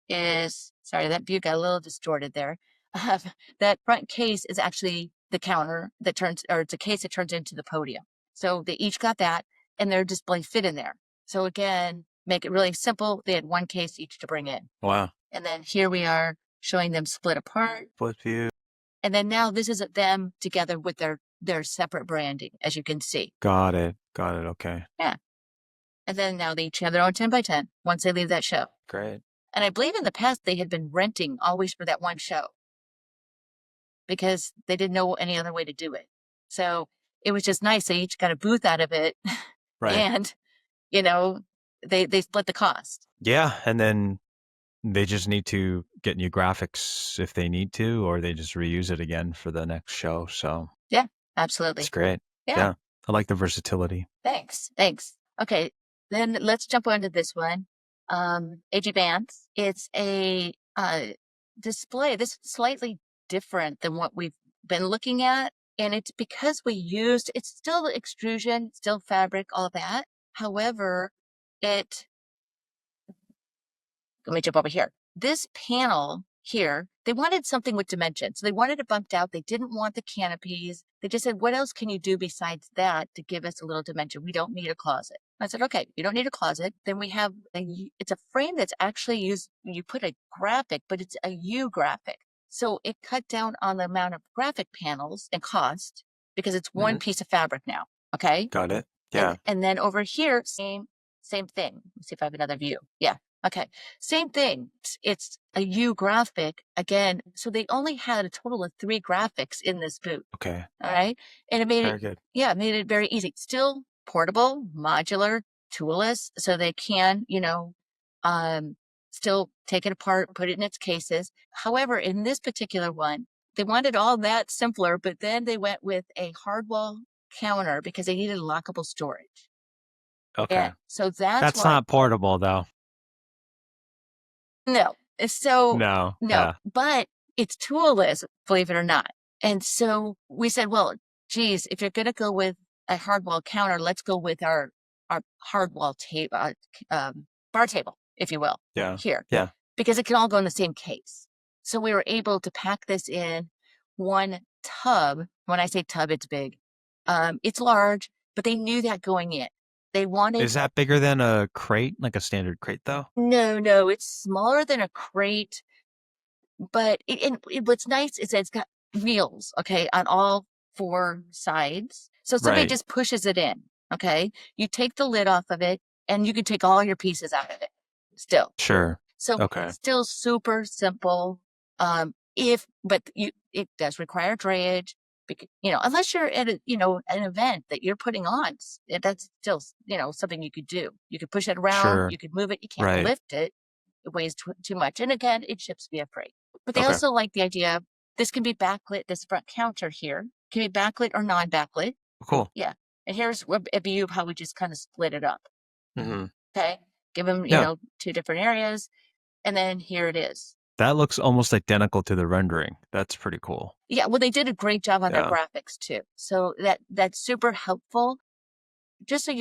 is, sorry, that view got a little distorted there. That front case is actually the counter that turns, or it's a case that turns into the podium. So they each got that, and their display fit in there. So again, make it really simple. They had one case each to bring in. Wow. And then here we are showing them split apart. Split view. And then now this is them together with their they're separate branding, as you can see. Got it. Got it. Okay. Yeah. And then now they each have their own 10 by 10 once they leave that show. Great. And I believe in the past they had been renting always for that one show because they didn't know any other way to do it. So it was just nice. They each got a booth out of it. Right. And, you know, they split the cost. Yeah. And then they just need to get new graphics if they need to, or they just reuse it again for the next show. So Yeah, it's absolutely. great. Yeah. Yeah. I like the versatility. Thanks. Okay, then let's jump on to this one. AG Bands. It's a display. This is slightly different than what we've been looking at. And it's because it's still extrusion, still fabric, all that. However, let me jump over here. This panel here, they wanted something with dimension. So they wanted it bumped out. They didn't want the canopies. They just said, what else can you do besides that to give us a little dimension? We don't need a closet. I said, okay, you don't need a closet. Then we have it's a frame that's actually used. You put a graphic, but it's a U graphic. So it cut down on the amount of graphic panels and cost because it's one piece of fabric now. Okay. Got it. Yeah. And then over here, same thing. Let's see if I have another view. Yeah. Okay. Same thing. It's a U graphic again. So they only had a total of 3 graphics in this booth. Okay. All right. And it made Very good. Yeah, it made it very easy. Still portable, modular, toolless. So they can, still take it apart, put it in its cases. However, in this particular one, they wanted all that simpler, but then they went with a hardwall counter because they needed lockable storage. Okay. And so That's why. not portable though. No. So No. no, Yeah. but it's toolless, believe it or not. And so we said, well, geez, if you're going to go with a hardwall counter, let's go with our hardwall table, bar table, if you will. Yeah. Here. Yeah. Because it can all go in the same case. So we were able to pack this in one tub. When I say tub, it's big. It's large, but they knew that going in. They wanted. Is that bigger than a crate, like a standard crate though? No, it's smaller than a crate, but what's nice is that it's got wheels, okay, on all 4 sides. So somebody Right. just pushes it in, okay? You take the lid off of it and you can take all your pieces out of it still. Sure. So Okay. still super simple. But it does require drayage, unless you're at an event that you're putting on, that's still, something you could do. You could push it around, Sure. you could move it, you can't Right. lift it. It weighs too much. And again, it ships via freight. But they Okay. also like the idea of this can be backlit, this front counter here can be backlit or non-backlit. Cool. Yeah. And here's a view of how we just kind of split it up. Mm-hmm. Okay. Give them, Yeah. 2 different areas. And then here it is. That looks almost identical to the rendering. That's pretty cool. Yeah. Well, they did a great job on their Yeah. graphics too. So that's super helpful. Just so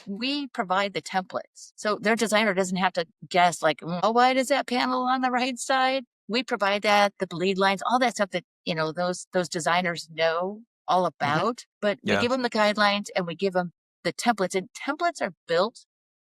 we provide the templates. So their designer doesn't have to guess like, oh, why does that panel on the right side? We provide that, the bleed lines, all that stuff that, those designers know all about, but we Yeah. give them the guidelines and we give them the templates, and templates are built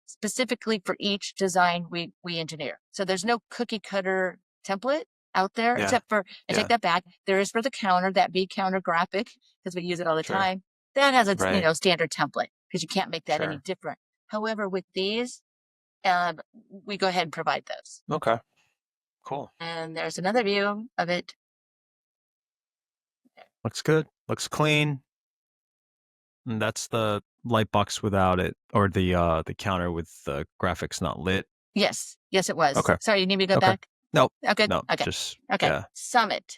specifically for each design we engineer. So there's no cookie cutter template out there, Yeah. except for, I Yeah. take that back. There is for the counter, that V counter graphic, because we use it all the Sure. time. That has a Right. Standard template because you can't make that any Sure. different. However, with these, we go ahead and provide those. Okay. Cool. And there's another view of it. Looks good. Looks clean. And that's the light box without it, or the counter with the graphics not lit. Yes, it was. Okay. Sorry, you need me to go Okay. back? Nope. Okay. No. Okay. Just Okay. yeah. Summit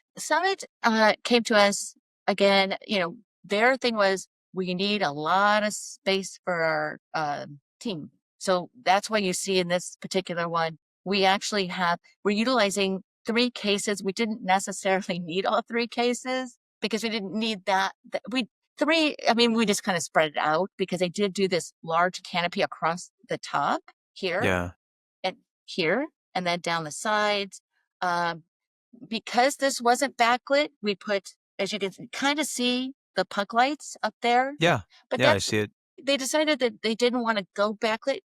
came to us again. Their thing was we need a lot of space for our team. So that's why you see in this particular one, we're utilizing 3 cases. We didn't necessarily need all 3 cases because we didn't need that. We just kind of spread it out because they did do this large canopy across the top here. Yeah. And here, and then down the sides. Because this wasn't backlit, we put, as you can kind of see, the puck lights up there. Yeah. But Yeah. I see it. they decided that they didn't want to go backlit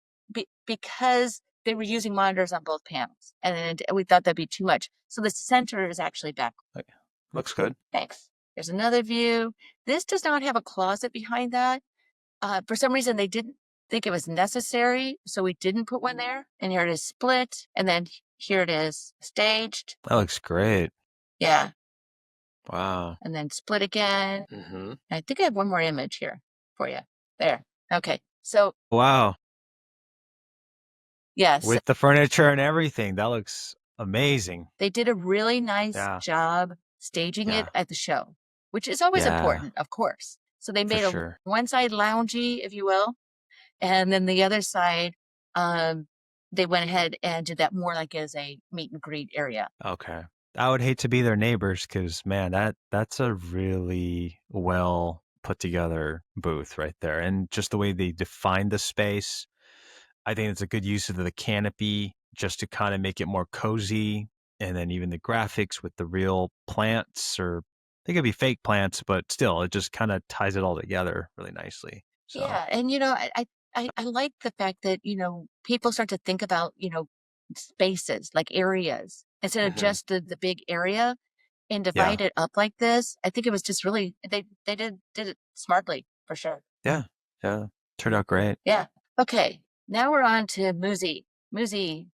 because they were using monitors on both panels. And we thought that'd be too much. So the center is actually backlit. Looks good. Thanks. There's another view. This does not have a closet behind that. For some reason, they didn't think it was necessary, so we didn't put one there. And here it is split, and then here it is staged. That looks great. Yeah, Wow. and then split again. Mm-hmm. I think I have one more image here for you. There. Okay. So, Wow. yes, With the furniture and everything, that looks amazing. they did a really nice Yeah. job staging it Yeah. at the show, which is always Yeah. important, of course. So they For made a sure. one side loungy, if you will, and then the other side, they went ahead and did that more like as a meet and greet area. Okay. I would hate to be their neighbors because, man, that's a really well put together booth right there. And just the way they define the space, I think it's a good use of the canopy just to kind of make it more cozy. And then even the graphics with the real plants, or they could be fake plants, but still, it just kind of ties it all together really nicely. So, Yeah, and I like the fact that people start to think about spaces like areas instead of mhm. just the big area and Yeah. divide it up like this. I think it was just really they did it smartly for sure. Yeah. Yeah. Turned out great. Yeah. Okay. Now we're on to Muzi. Muzi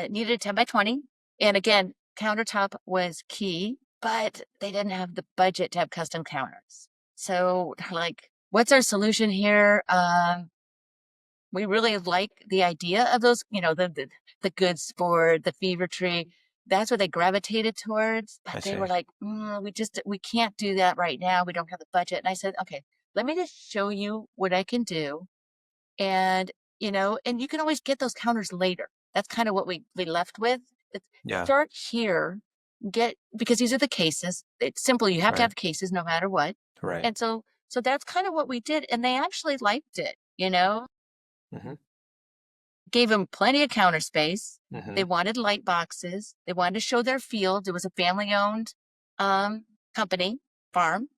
needed a 10 by 20. And again, countertop was key, but they didn't have the budget to have custom counters. So they're like, what's our solution here? We really like the idea of those, the good sport, the fever tree. That's what they gravitated towards. I But they were see. like, we can't do that right now. We don't have the budget. And I said, okay, let me just show you what I can do. And, and you can always get those counters later. That's kind of what we left with. Yeah. Start here, because these are the cases. It's simple. You have to Right. have cases no matter what. Right. And so that's kind of what we did. And they actually liked it, Mm-hmm. gave them plenty of counter space. Mm-hmm. They wanted light boxes. They wanted to show their field. It was a family owned company, farm.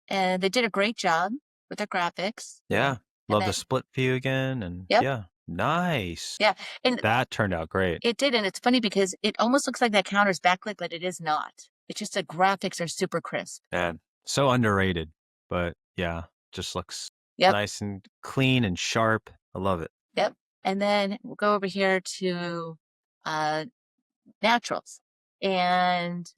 And they did a great job with their graphics. Yeah. And Love the then, split view again. And yep. yeah, nice. Yeah. And That turned out great. it did, and it's funny because it almost looks like that counter's backlit, but it is not. It's just the graphics are super crisp. Man, so underrated. But yeah, just looks Yep, nice and clean and sharp. I love it. yep. And then we'll go over here to uh, naturals, and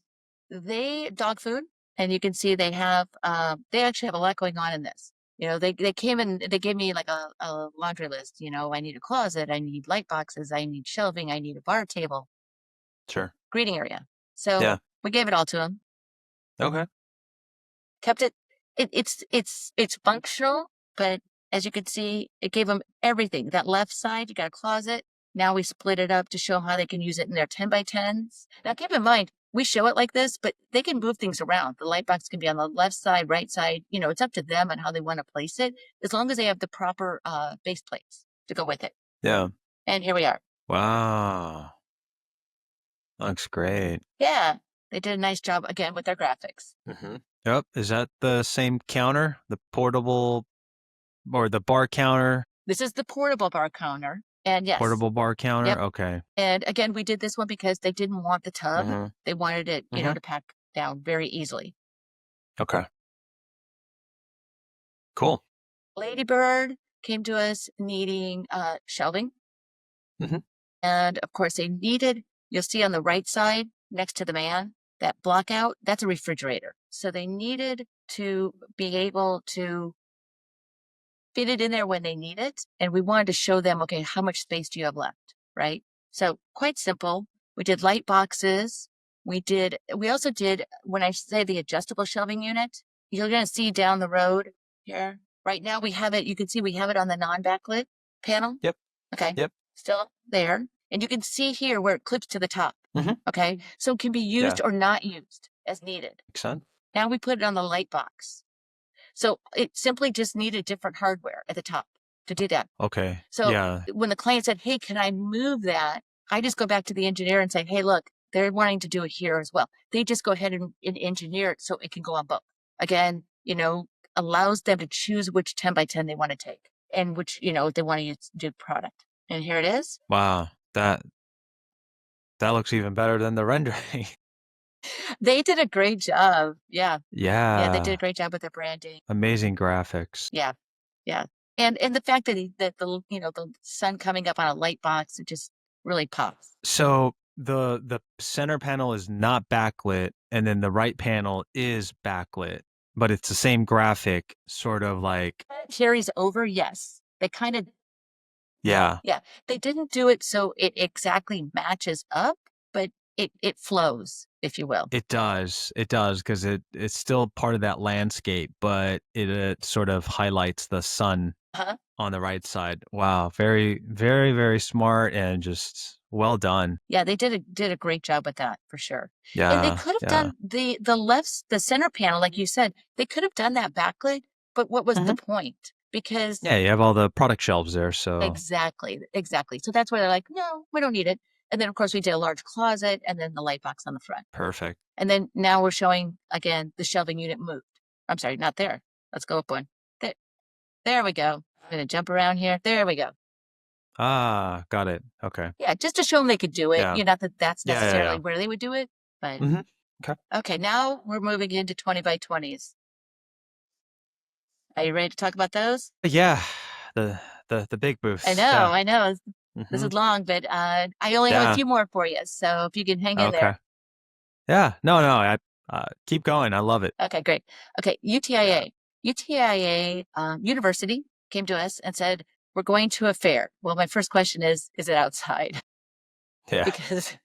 they dog food, and you can see they actually have a lot going on in this. They came and they gave me like a laundry list. I need a closet, I need light boxes, I need shelving, I need a bar table, Sure. greeting area. So Yeah. we gave it all to them. Okay. Kept it's functional, but as you can see, it gave them everything. That left side, you got a closet. Now we split it up to show them how they can use it in their 10 by 10s. Now keep in mind, we show it like this, but they can move things around. The light box can be on the left side, right side. It's up to them on how they want to place it, as long as they have the proper base plates to go with it. Yeah. And here we are. Wow. Looks great. Yeah, they did a nice job again with their graphics. Mm-hmm. Yep. Is that the same counter? The portable or the bar counter? This is the portable bar counter. And yes. Portable bar counter? Yep. Okay. And again, we did this one because they didn't want the tub. Mhm. They wanted it, Mhm. to pack down very easily. Okay. Cool. Ladybird came to us needing shelving. Mhm. And of course, you'll see on the right side next to the man, that block out, that's a refrigerator. So they needed to be able to fit it in there when they need it. And we wanted to show them, okay, how much space do you have left? Right. So quite simple. We did light boxes. We also did, when I say the adjustable shelving unit, you're going to see down the road here. Right now we have it, you can see we have it on the non-backlit panel. Yep. Okay. Yep. Still there. And you can see here where it clips to the top. Mhm. Okay. So it can be used or not used as needed. Makes sense. Now we put it on the light box. So it simply just needed different hardware at the top to do that. Okay. So yeah. when the client said, hey, can I move that? I just go back to the engineer and say, hey, look, they're wanting to do it here as well. They just go ahead and engineer it so it can go on both. Again, allows them to choose which 10 by 10 they want to take and which, they want to do product. And here it is. Wow. That looks even better than the rendering. They did a great job. Yeah. Yeah, they did a Yeah. great job with their branding. Amazing graphics. Yeah. Yeah. And the fact that the sun coming up on a light box, it just really pops. So the center panel is not backlit, and then the right panel is backlit, but it's the same graphic, sort of like Carries over, yes. They kind of yeah, Yeah, they didn't do it so it exactly matches up, but it flows, if you will. it does, because it's still part of that landscape, but it sort of highlights the sun Uh-huh. on the right side. Wow, very, very, very smart and just well done. Yeah, they did a great job with that for sure. And they Yeah, could have yeah. done the center panel, like you said, they could have done that backlit, but what was the Mhm. point? Because Yeah, you have all the product shelves there, so exactly, exactly. So that's why they're like, no, we don't need it. And then of course we did a large closet and then the light box on the front. perfect. And then now we're showing again the shelving unit moved. I'm sorry, not there. Let's go up one. There, there we go. I'm gonna jump around here. There we go. Ah, got it. Okay. Yeah, just to show them they could do it. Yeah. Not that that's Yeah, yeah, necessarily yeah. where they would do it, but Mhm. Okay. okay. Now we're moving into 20 by 20s. Are you ready to talk about those? Yeah, the the big booths. Yeah. I know. This is Mhm. long, but I only have a Yeah. few more for you. So if you can hang in Okay. there. Yeah. No, no, keep going. I love it. Okay, great. Okay, UTIA University came to us and said, we're going to a fair. Well, my first question is it outside? Yeah. Because,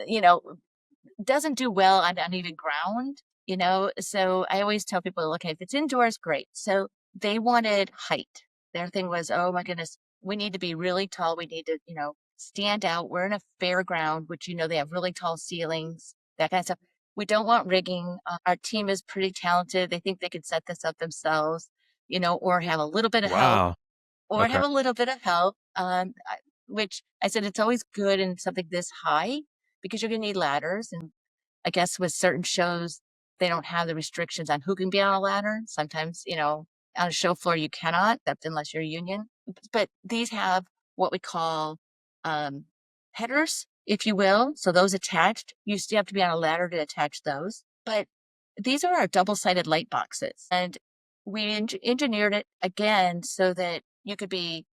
you know, doesn't do well on uneven ground. So I always tell people, okay, if it's indoors, great. So they wanted height. Their thing was, oh my goodness, we need to be really tall. We need to, stand out. We're in a fairground, which, they have really tall ceilings, that kind of stuff. We don't want rigging. Our team is pretty talented. They think they could set this up themselves, or have a little bit of help Wow. Okay. which I said it's always good in something this high because you're going to need ladders. And I guess with certain shows, they don't have the restrictions on who can be on a ladder. Sometimes, on a show floor, you cannot, that's unless you're a union. But these have what we call um, headers, if you will. So those attached, you still have to be on a ladder to attach those. But these are our double-sided light boxes. And we engineered it again so that you could be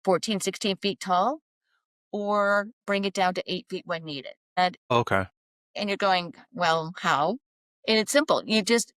14, 16 feet tall or bring it down to 8 feet when needed. Okay. And you're going, well, how? And it's simple.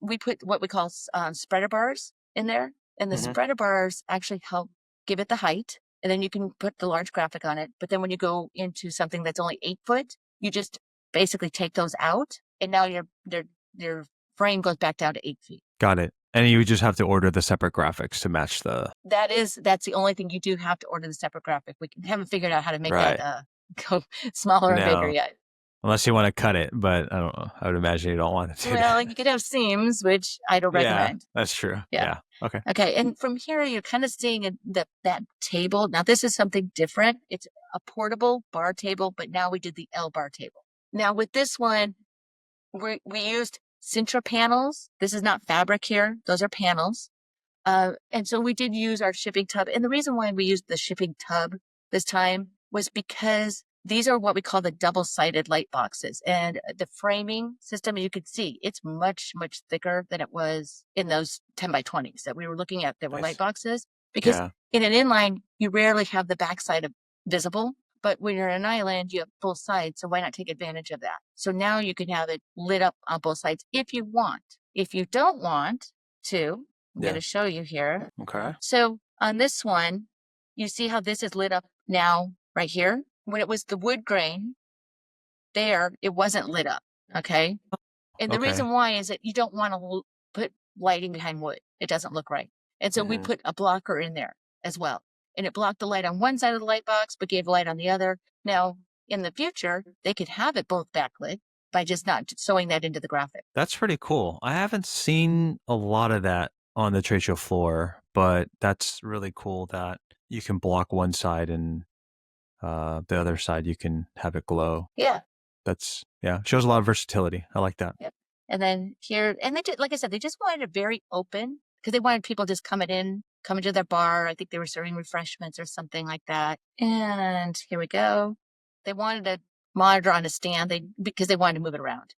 We put what we call spreader bars in there. And the Mhm. spreader bars actually help give it the height. And then you can put the large graphic on it. But then when you go into something that's only 8 foot, you just basically take those out. And now your frame goes back down to 8 feet. Got it. And you just have to order the separate graphics to match the That's the only thing you do have to order the separate graphic. Haven't figured out how to make that right. go smaller and bigger No. yet. Unless you wanna cut it, but I don't know. I would imagine you don't want to do Well, that. you could have seams, which I don't Yeah, recommend. that's true. Yeah. Yeah. Okay. Okay. And from here, you're kind of seeing that table. Now, this is something different. It's a portable bar table, but now we did the L bar table. Now, with this one, we used Sintra panels. This is not fabric here. Those are panels. And so we did use our shipping tub. And the reason why we used the shipping tub this time was because these are what we call the double-sided light boxes. And the framing system, you could see, it's much, much thicker than it was in those 10 by 20s that we were looking at that were light Nice. boxes. Because Yeah. in an inline, you rarely have the backside of visible. But when you're in an island, you have both sides. So why not take advantage of that? So now you can have it lit up on both sides if you want. If you don't want to, I'm going Yeah. to show you here. Okay. So on this one, you see how this is lit up now right here? When it was the wood grain there, it wasn't lit up. Okay. And the Okay. reason why is that you don't want to put lighting behind wood. It doesn't look right. And so we Mhm. put a blocker in there as well. And it blocked the light on one side of the light box, but gave light on the other. Now, in the future, they could have it both backlit by just not sewing that into the graphic. That's pretty cool. I haven't seen a lot of that on the trade show floor, but that's really cool that you can block one side and the other side you can have it glow. Yeah. That's yeah, shows a lot of versatility. I like that. Yep. And then here, and they did, like I said, they just wanted it very open because they wanted people just coming to their bar. I think they were serving refreshments or something like that. And here we go. They wanted monitor on a stand. Because they wanted to move it around.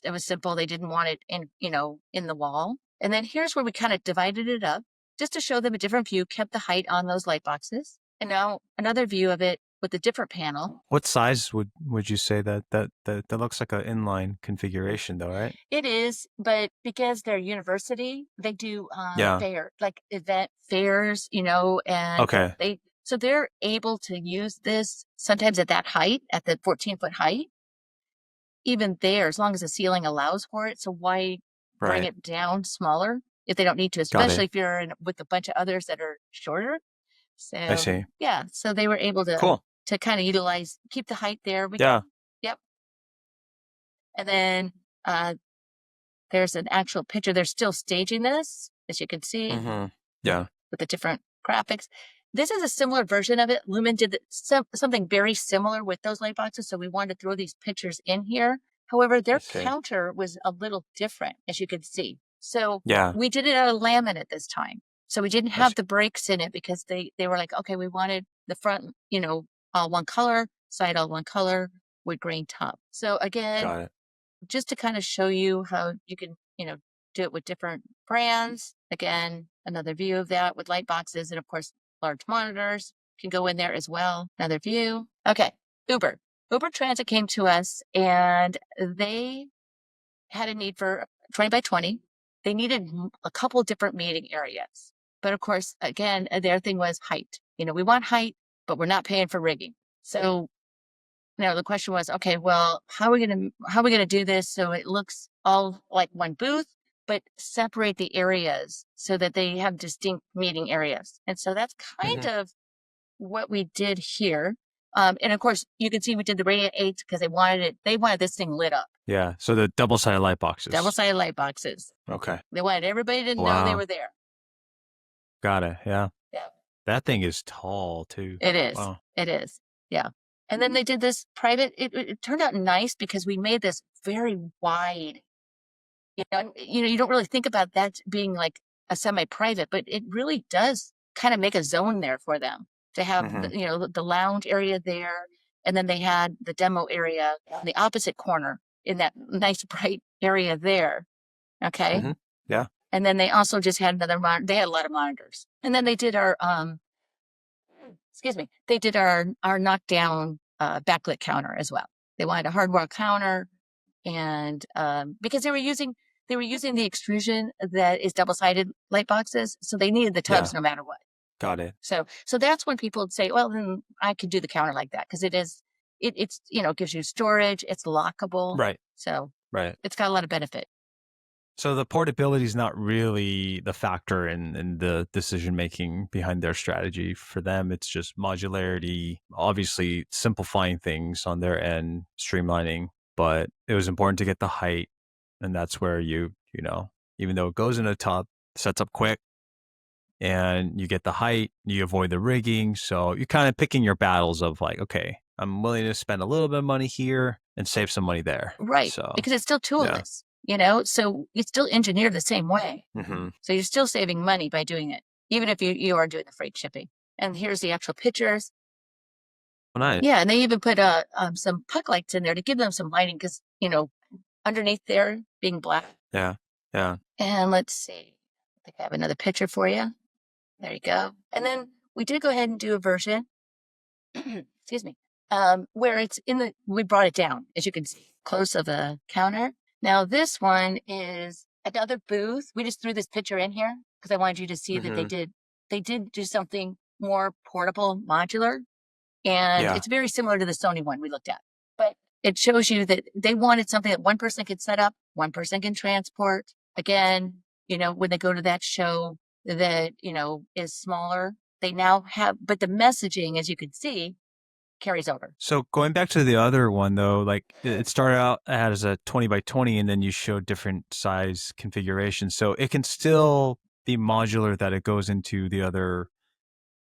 It was simple. They didn't want it in the wall. And then here's where we kind of divided it up just to show them a different view, kept the height on those light boxes. And now another view of it with a different panel. What size would you say that looks like an inline configuration though, right? It is, but because they're university, they do Yeah. event fairs, and Okay. so they're able to use this sometimes at that height, at the 14-foot height, even there, as long as the ceiling allows for it. So why bring Right. it down smaller if they don't need to, Got especially it. if you're with a bunch of others that are shorter. I So see. yeah, so they were able Cool. to kind of keep the height there. Yeah. Yep. And then uh, there's an actual picture. They're still staging this, as you can see, Yeah. with the different graphics. This is a similar version of it. Lumen did something very similar with those light boxes, so we wanted to throw these pictures in here. However, their counter was a little different, as you can see. So Yeah. we did it out of laminate this time. So we didn't have the breaks in it because they were like, okay, we wanted the front, all one color, side all one color with green top. So again, Got it. just to kind of show you how you can, do it with different brands. Again, another view of that with light boxes, and of course, large monitors can go in there as well. Another view. Okay. Uber Transit came to us and they had a need for 20 by 20. They needed a couple different meeting areas. But of course, again, their thing was height. We want height, but we're not paying for rigging. So the question was, okay, well, how are we gonna do this so it looks all like one booth, but separate the areas so that they have distinct meeting areas? And so that's kind of what we did here. And of course, you can see we did the Radiant 8 because they wanted this thing lit up. Yeah. So the double-sided light boxes. Double-sided light boxes. Okay. They wanted everybody to know they were there. Got it. Yeah. Yeah. That thing is tall too. It is. Wow. It is. Yeah. And then they did this private. It turned out nice because we made this very wide. You don't really think about that being like a semi-private, but it really does kind of make a zone there for them to have, the lounge area there. And then they had the demo area on the opposite corner in that nice bright area there. Okay. Yeah. And then they also just had they had a lot of monitors. And then they did our, they did our knockdown backlit counter as well. They wanted a hardware counter, and because they were using the extrusion that is double-sided light boxes, so they needed the tubs no matter what. Got it. So that's when people would say, well, then I could do the counter like that because it's gives you storage, it's lockable. Right. So Right. it's got a lot of benefit. So the portability is not really the factor in the decision making behind their strategy. For them, it's just modularity, obviously simplifying things on their end, streamlining. But it was important to get the height, and that's where even though it goes in the top, sets up quick, and you get the height, you avoid the rigging. So you're kind of picking your battles of like, okay, I'm willing to spend a little bit of money here and save some money there. Right. So because it's still toolless. So it's still engineered the same way. So you're still saving money by doing it, even if you are doing the freight shipping. And here's the actual pictures. Oh, nice. Yeah, and they even put some puck lights in there to give them some lighting because, underneath there being black. Yeah, yeah. And let's see. I think I have another picture for you. There you go. And then we did go ahead and do a version, excuse me, where we brought it down, as you can see, close of a counter. Now, this one is another booth. We just threw this picture in here because I wanted you to see that they did do something more portable, modular. And it's very similar to the Sony one we looked at. But it shows you that they wanted something that one person could set up, one person can transport. Again, when they go to that show that, is smaller, they now have, but the messaging, as you can see, carries over. So going back to the other one though, like it started out as a 20 by 20 and then you showed different size configurations. So it can still be modular that it goes into the other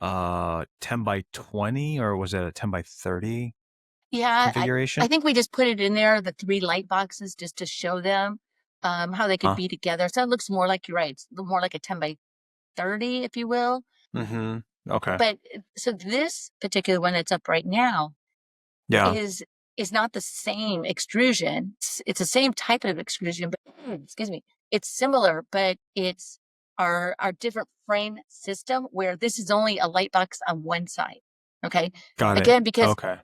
10 by 20, or was it a 10 by 30 configuration? I think we just put it in there, the 3 light boxes, just to show them how they could be together. So it looks more like, you're right, it's more like a 10 by 30, if you will. Okay. But so this particular one that's up right now is is not the same extrusion. It's the same type of extrusion, but excuse me, it's similar, but it's our different frame system where this is only a light box on one side. Okay. Got it. Again, because Okay.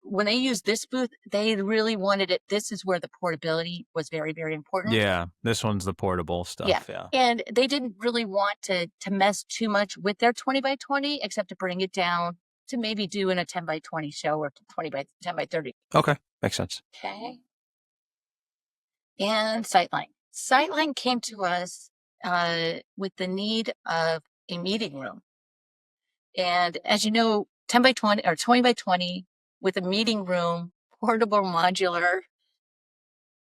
when they used this booth, they really wanted it. This is where the portability was very, very important. Yeah. This one's the portable stuff. Yeah. And they didn't really want to mess too much with their 20 by 20, except to bring it down to maybe do in a 10 by 20 show or 20 by 10 by 30. Okay. Makes sense. Okay. And Sightline. Sightline came to us with the need of a meeting room. And as you know, 10 by 20 or 20 by 20 with a meeting room, portable modular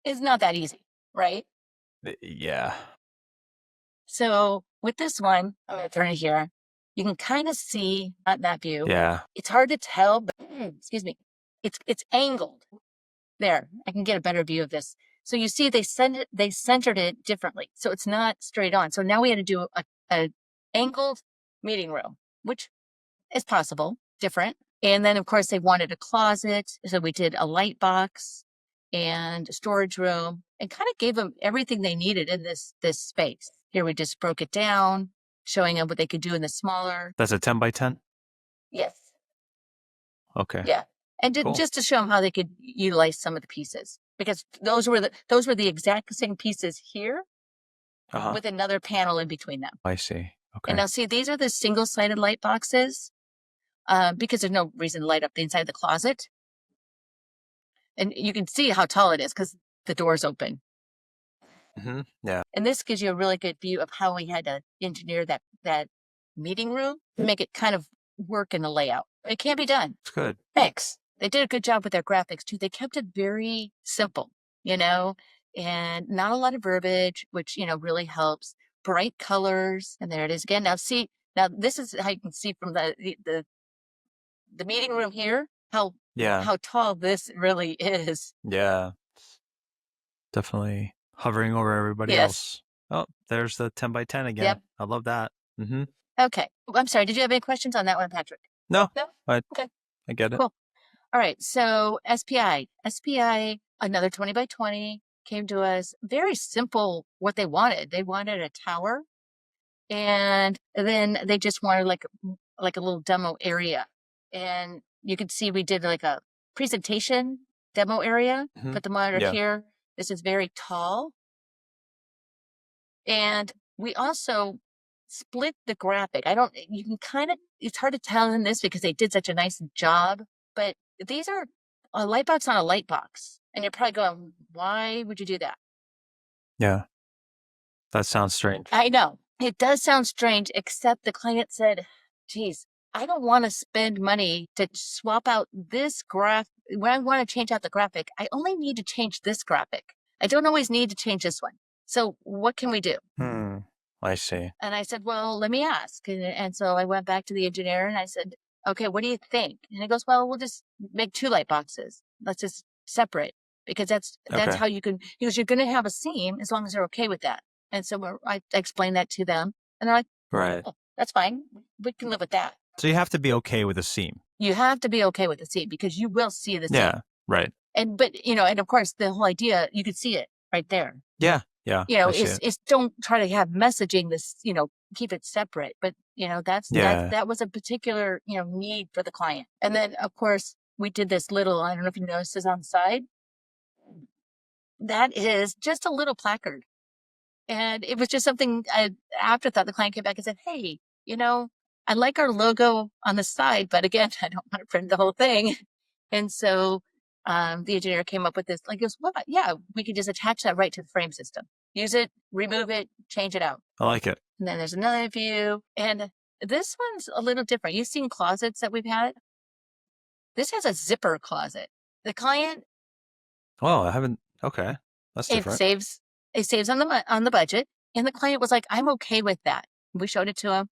is not that easy, right? Yeah. So with this one, I'm going to turn it here. You can kind of see not that view. Yeah. It's hard to tell, but excuse me, it's angled. There, I can get a better view of this. So you see, they centered it differently, so it's not straight on. So now we had to do a angled meeting room, which is possible, different. And then of course they wanted a closet, so we did a light box and a storage room, and kind of gave them everything they needed in this space. Here we just broke it down, showing them what they could do in the smaller. That's a 10 by 10? Yes. Okay. Yeah. And Cool. just to show them how they could utilize some of the pieces, because those were the exact same pieces here with another panel in between them. I see. Okay. And now see, these are the single-sided light boxes because there's no reason to light up the inside of the closet. And you can see how tall it is because the door's open. Yeah. And this gives you a really good view of how we had to engineer that meeting room to make it kind of work in the layout. It can be done. It's good. Thanks. They did a good job with their graphics too. They kept it very simple, and not a lot of verbiage, which, really helps. Bright colors. And there it is again. Now see, this is how you can see from the meeting room here, how tall this really is. Yeah. Definitely hovering over everybody else. Oh, there's the 10 by 10 again. Yep. I love that. Okay. I'm sorry. Did you have any questions on that one, Patrick? No. Okay. I get it. Cool. All right. So SPI, another 20 by 20 came to us. Very simple what they wanted. They wanted a tower, and then they just wanted like a little demo area. And you can see we did like a presentation demo area. Put the monitor here. This is very tall. And we also split the graphic. You can kind of, it's hard to tell in this because they did such a nice job, but these are a light box on a light box. And you're probably going, why would you do that? Yeah. That sounds strange. I know. It does sound strange, except the client said, geez, I don't want to spend money to swap out this graph. When I want to change out the graphic, I only need to change this graphic. I don't always need to change this one. So what can we do? I see. And I said, well, let me ask. And so I went back to the engineer and I said, okay, what do you think? And he goes, well, we'll just make 2 light boxes. Let's just separate, because that's how you can, because you're going to have a seam as long as they're okay with that. And so I explained that to them, and they're like, right, oh, that's fine. We can live with that. So you have to be okay with a seam. You have to be okay with the seam because you will see the seam. Yeah, right. But and of course the whole idea, you could see it right there. Yeah. It's don't try to have messaging this, keep it separate. But that was a particular, need for the client. And then of course we did this little, I don't know if you noticed this on the side. That is just a little placard. And it was just something afterthought. The client came back and said, hey, I like our logo on the side, but again, I don't want to print the whole thing. And so the engineer came up with this, like, goes, well, yeah, we could just attach that right to the frame system. Use it, remove it, change it out. I like it. And then there's another view. And this one's a little different. You've seen closets that we've had. This has a zipper closet. The client. Oh, I haven't. Okay. That's different. It saves on the budget. And the client was like, I'm okay with that. We showed it to him.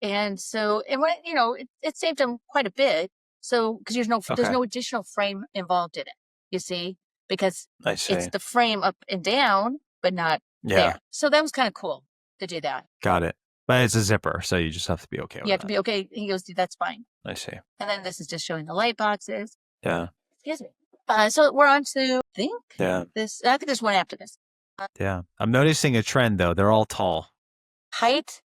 And so, it saved him quite a bit. So, because there's no additional frame involved in it, you see, because it's the frame up and down, but not there. So that was kind of cool to do that. Got it. But it's a zipper, so you just have to be okay with it. You have to be okay. He goes, that's fine. I see. And then this is just showing the light boxes. Yeah. Excuse me. So we're on to, Yeah. I think there's one after this. Yeah. I'm noticing a trend though. They're all tall. Height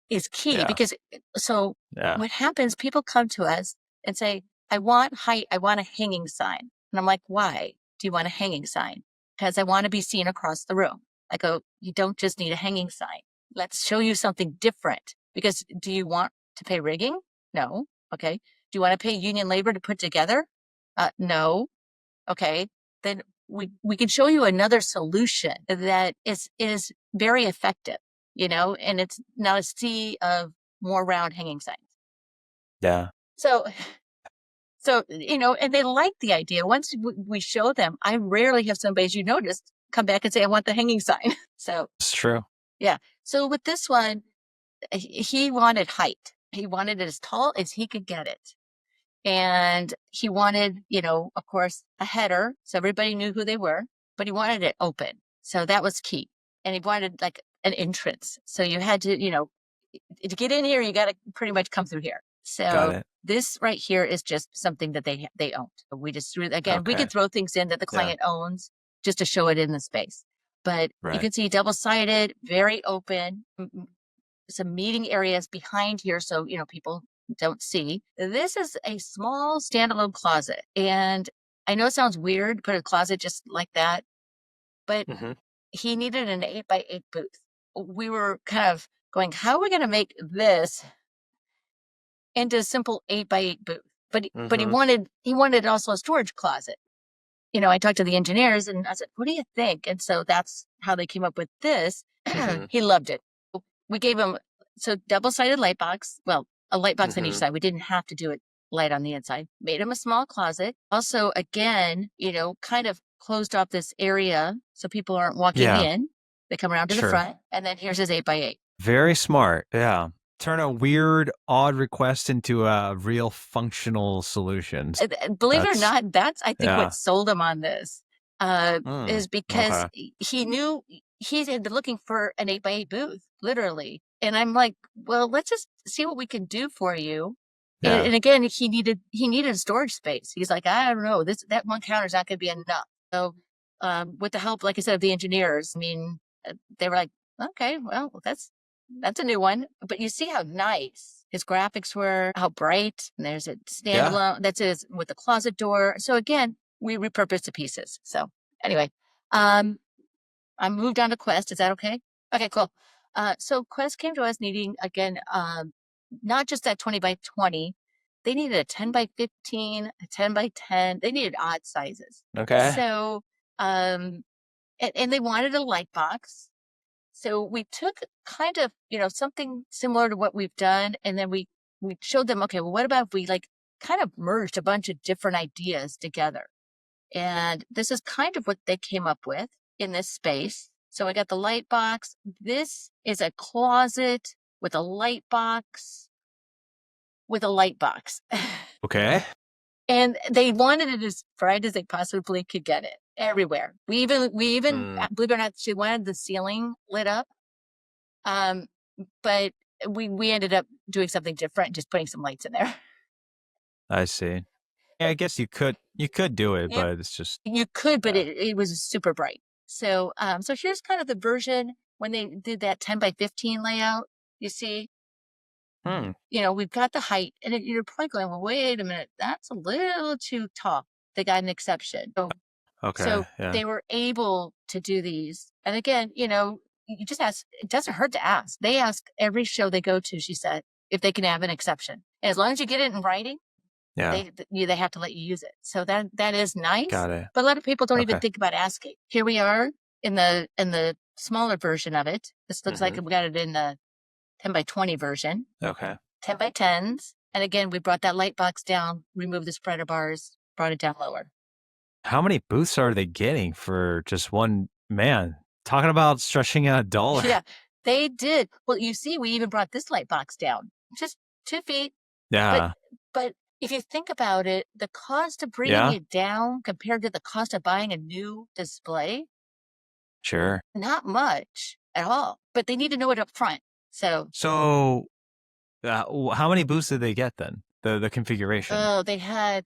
is key Yeah. because so Yeah. what happens, people come to us and say, I want height, I want a hanging sign. And I'm like, why do you want a hanging sign? Because I want to be seen across the room. I go, you don't just need a hanging sign. Let's show you something different. Because do you want to pay rigging? No. Okay. Do you want to pay union labor to put together? No. Okay. Then we can show you another solution that is very effective, and it's not a sea of more round hanging signs. Yeah. So and they like the idea. Once we show them, I rarely have somebody, as you noticed, come back and say, I want the hanging sign. So It's true. yeah. So with this one, he wanted height. He wanted it as tall as he could get it. And he wanted, of course, a header so everybody knew who they were, but he wanted it open. So that was key. And he wanted like an entrance. So you had to, to get in here, you got to pretty much come through here. Got So it. this right here is just something that they owned. We just threw, again, we Okay. could throw things in that the Yeah. client owns just to show it in the space. But you Right. can see double-sided, very open, some meeting areas behind here. So, people don't see. This is a small standalone closet. And I know it sounds weird, put a closet just like that, but he needed an 8x8 booth. We were kind of going, how are we going to make this into a simple 8x8 booth? But he wanted also a storage closet. I talked to the engineers and I said, what do you think? And so that's how they came up with this. He loved it. We gave him double-sided light box. Well, a light box on each side. We didn't have to do it light on the inside. Made him a small closet. Also, again, kind of closed off this area so people aren't walking in. They come around to the front, and then here's his 8x8. Very smart. Yeah. Turn a weird, odd request into a real functional solution. Believe it or not, that's, I think, yeah. what sold him on this, is because he knew he had been looking for an 8x8 booth, literally. And I'm like, well, let's just see what we can do for you. Yeah. And again, he needed storage space. He's like, I don't know, that one counter is not going to be enough. So, with the help, like I said, of the engineers, I mean, they were like, okay, well, that's a new one. But you see how nice his graphics were, how bright. And there's a standalone. That's his with the closet door. So again, we repurposed the pieces. So anyway, I moved on to Quest. Is that okay? Okay, cool. So Quest came to us needing, again, not just that 20x20. They needed a 10x15, a 10x10. They needed odd sizes. Okay. So, and they wanted a light box. So we took kind of, something similar to what we've done. And then we showed them, okay, well, what about if we kind of merged a bunch of different ideas together? And this is kind of what they came up with in this space. So I got the light box. This is a closet with a light box Okay. And they wanted it as bright as they possibly could get it everywhere. We even believe it or not, she wanted the ceiling lit up. But we ended up doing something different, just putting some lights in there. I see. Yeah, I guess you could do it, but it's just you could, but it was super bright. So so here's kind of the version when they did that 10x15 layout. You see, we've got the height, and you're probably going, well, wait a minute, that's a little too tall. They got an exception. So they were able to do these. And again, you just ask, it doesn't hurt to ask. They ask every show they go to, she said, if they can have an exception. And as long as you get it in writing, they have to let you use it. So that is nice. Got it. But a lot of people don't even think about asking. Here we are in the smaller version of it. This looks like we got it in the 10x20 version. Okay. 10x10s. And again, we brought that light box down, removed the spreader bars, brought it down lower. How many booths are they getting for just one man? Talking about stretching out $1. Yeah, they did. Well, you see, we even brought this light box down, just 2 feet. Yeah. But if you think about it, the cost of bringing it down compared to the cost of buying a new display, Sure. not much at all. But they need to know it up front. So how many booths did they get then? The configuration. oh, they had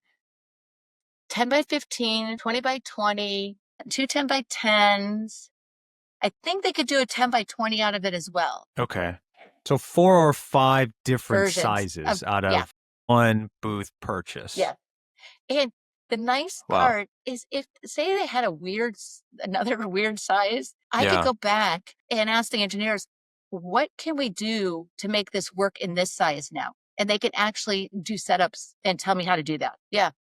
10 by 15, 20 by 20, two 10 by 10s. I think they could do a 10 by 20 out of it as well. Okay. So 4 or 5 different Versions of, sizes out yeah, of one booth purchase. yeah. And the nice Wow. part is if, say they had another weird size, I could Yeah. go back and ask the engineers, what can we do to make this work in this size now? And they can actually do setups and tell me how to do that. Yeah,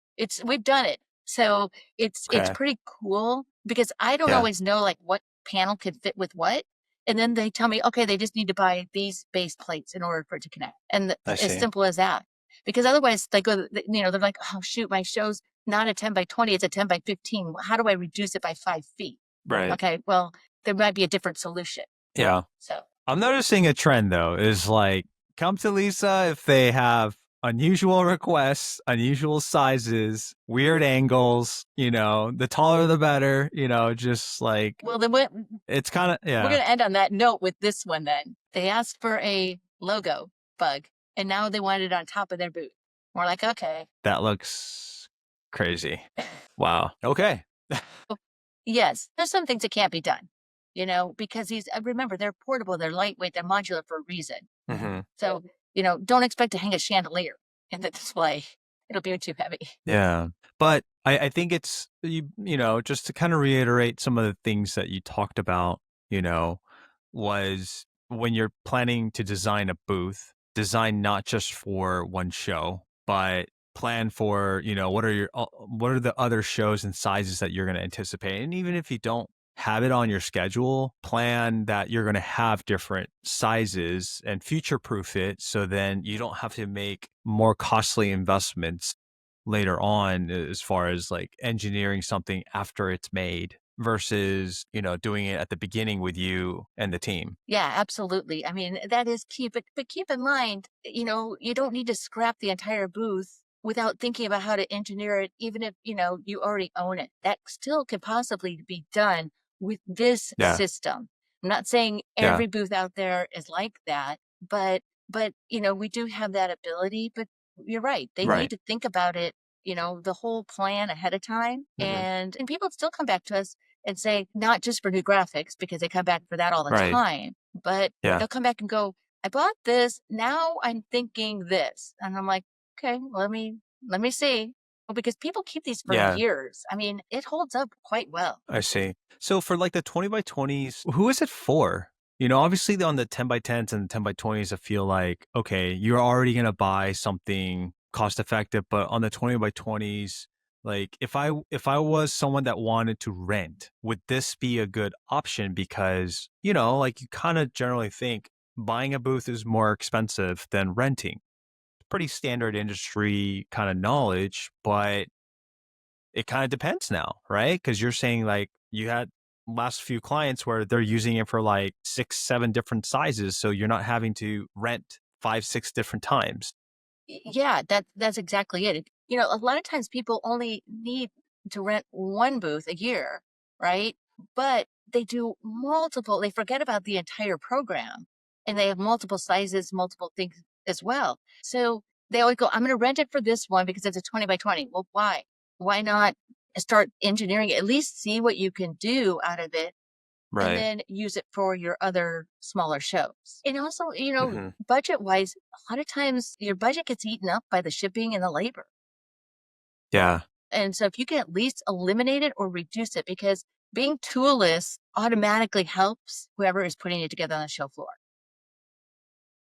we've done it. So it's Okay. pretty cool because I don't Yeah. always know like what panel can fit with what. And then they tell me, okay, they just need to buy these base plates in order for it to connect. And I as see. simple as that. Because otherwise they go, they're like, oh shoot, my show's not a 10 by 20, it's a 10 by 15. How do I reduce it by 5 feet? Right. Okay, well, there might be a different solution. Yeah. So, I'm noticing a trend though, is like come to Lisa if they have unusual requests, unusual sizes, weird angles, the taller the better, just like well, then we're it's kind of, going yeah, to end on that note with this one then. They asked for a logo bug, and now they want it on top of their booth. We're like, okay. that looks crazy. Wow. Okay. Yes, there's some things that can't be done, because remember, they're portable, they're lightweight, they're modular for a reason. Hmm. So, don't expect to hang a chandelier in the display. It'll be too heavy. Yeah. But I think it's, just to kind of reiterate some of the things that you talked about, was when you're planning to design a booth, design not just for one show, but plan for, what are the other shows and sizes that you're going to anticipate. And even if you don't have it on your schedule, plan that you're going to have different sizes and future proof it. So then you don't have to make more costly investments later on as far as like engineering something after it's made versus, doing it at the beginning with you and the team. Yeah, absolutely. I mean, that is key, but keep in mind, you don't need to scrap the entire booth without thinking about how to engineer it, even if, you already own it. That still could possibly be done with this Yeah. system. I'm not saying Yeah. every booth out there is like that, but we do have that ability, but you're right. They need Right. to think about it, the whole plan ahead of time. Hmm. And people still come back to us and say, not just for new graphics, because they come back for that all the Right. time, but Yeah. they'll come back and go, I bought this. Now I'm thinking this. And I'm like, okay, let me see. Well, because people keep these for Yeah. years. I mean, it holds up quite well. I see. So for like the 20 by 20s, who is it for? Obviously on the 10 by 10s and 10 by 20s, I feel like, okay, you're already going to buy something cost effective, but on the 20 by 20s, like if I was someone that wanted to rent, would this be a good option? Because, like you kind of generally think buying a booth is more expensive than renting. Pretty standard industry kind of knowledge, but it kind of depends now, right? Because you're saying like you had last few clients where they're using it for like 6, 7 different sizes. So you're not having to rent 5, 6 different times. Yeah, that's exactly it. A lot of times people only need to rent one booth a year, right? But they forget about the entire program and they have multiple sizes, multiple things as well. So they always go, I'm going to rent it for this one because it's a 20 by 20. Well, why? Why not start engineering it? At least see what you can do out of it and Right. then use it for your other smaller shows. And also, Hmm. budget wise, a lot of times your budget gets eaten up by the shipping and the labor. Yeah. And so if you can at least eliminate it or reduce it, because being toolless automatically helps whoever is putting it together on the show floor.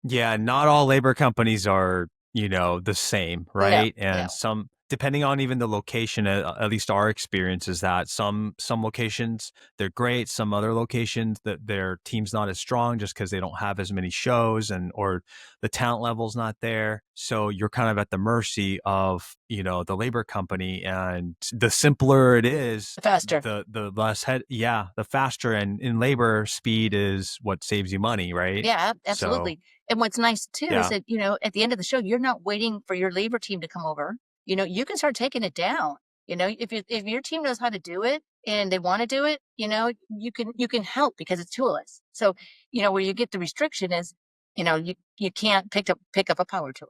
Yeah, not all labor companies are, the same, No, right? And no. some, depending on even the location, at least our experience is that some locations they're great, some other locations that their team's not as strong just because they don't have as many shows and or the talent level's not there. So you're kind of at the mercy of, the labor company, and the simpler it is, Faster. the less the faster, and in labor speed is what saves you money, right? Yeah, So absolutely. And what's nice too is yeah. that, at the end of the show, you're not waiting for your labor team to come over. You can start taking it down. If your team knows how to do it and they want to do it, you can help because it's toolless. So, where you get the restriction is, you can't pick up a power tool.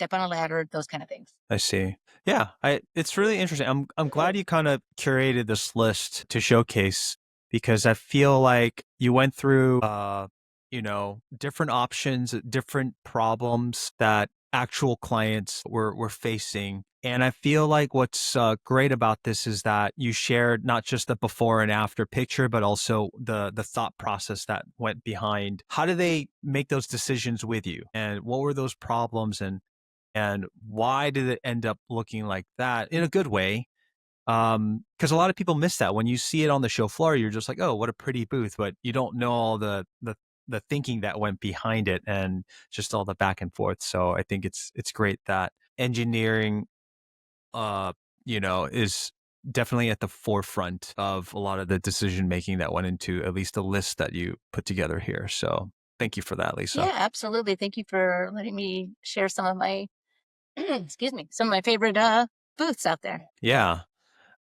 step on a ladder, those kind of things. I see. Yeah, it's really interesting. I'm glad you kind of curated this list to showcase because I feel like you went through different options, different problems that actual clients were facing. And I feel like what's great about this is that you shared not just the before and after picture, but also the thought process that went behind. How do they make those decisions with you, and what were those problems, and why did it end up looking like that in a good way? Because a lot of people miss that. When you see it on the show floor, you're just like, oh, what a pretty booth, but you don't know all the thinking that went behind it and just all the back and forth. So I think it's great that engineering uh is definitely at the forefront of a lot of the decision making that went into at least the list that you put together here. So thank you for that, Lisa. Yeah, absolutely. Thank you for letting me share some of my excuse me, some of my favorite booths out there. Yeah.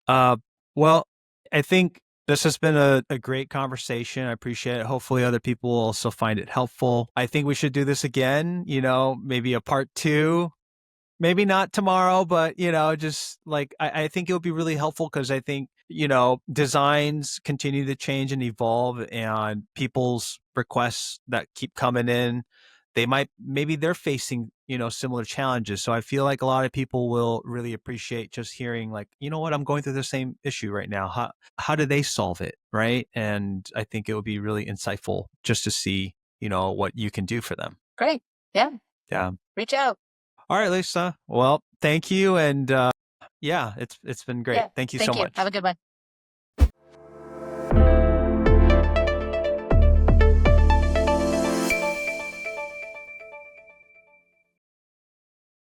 Uh, well, I think this has been a great conversation. I appreciate it. Hopefully, other people will also find it helpful. I think we should do this again, maybe a part two. Maybe not tomorrow, but, just like I think it would be really helpful because I think, designs continue to change and evolve, and people's requests that keep coming in, maybe they're facing, similar challenges. So I feel like a lot of people will really appreciate just hearing like, you know what, I'm going through the same issue right now. How do they solve it? Right. And I think it would be really insightful just to see, what you can do for them. Great. Yeah. Yeah. Reach out. All right, Lisa. Well, thank you. And yeah, it's been great. Yeah. Thank you so Thank you. Have much. a good one.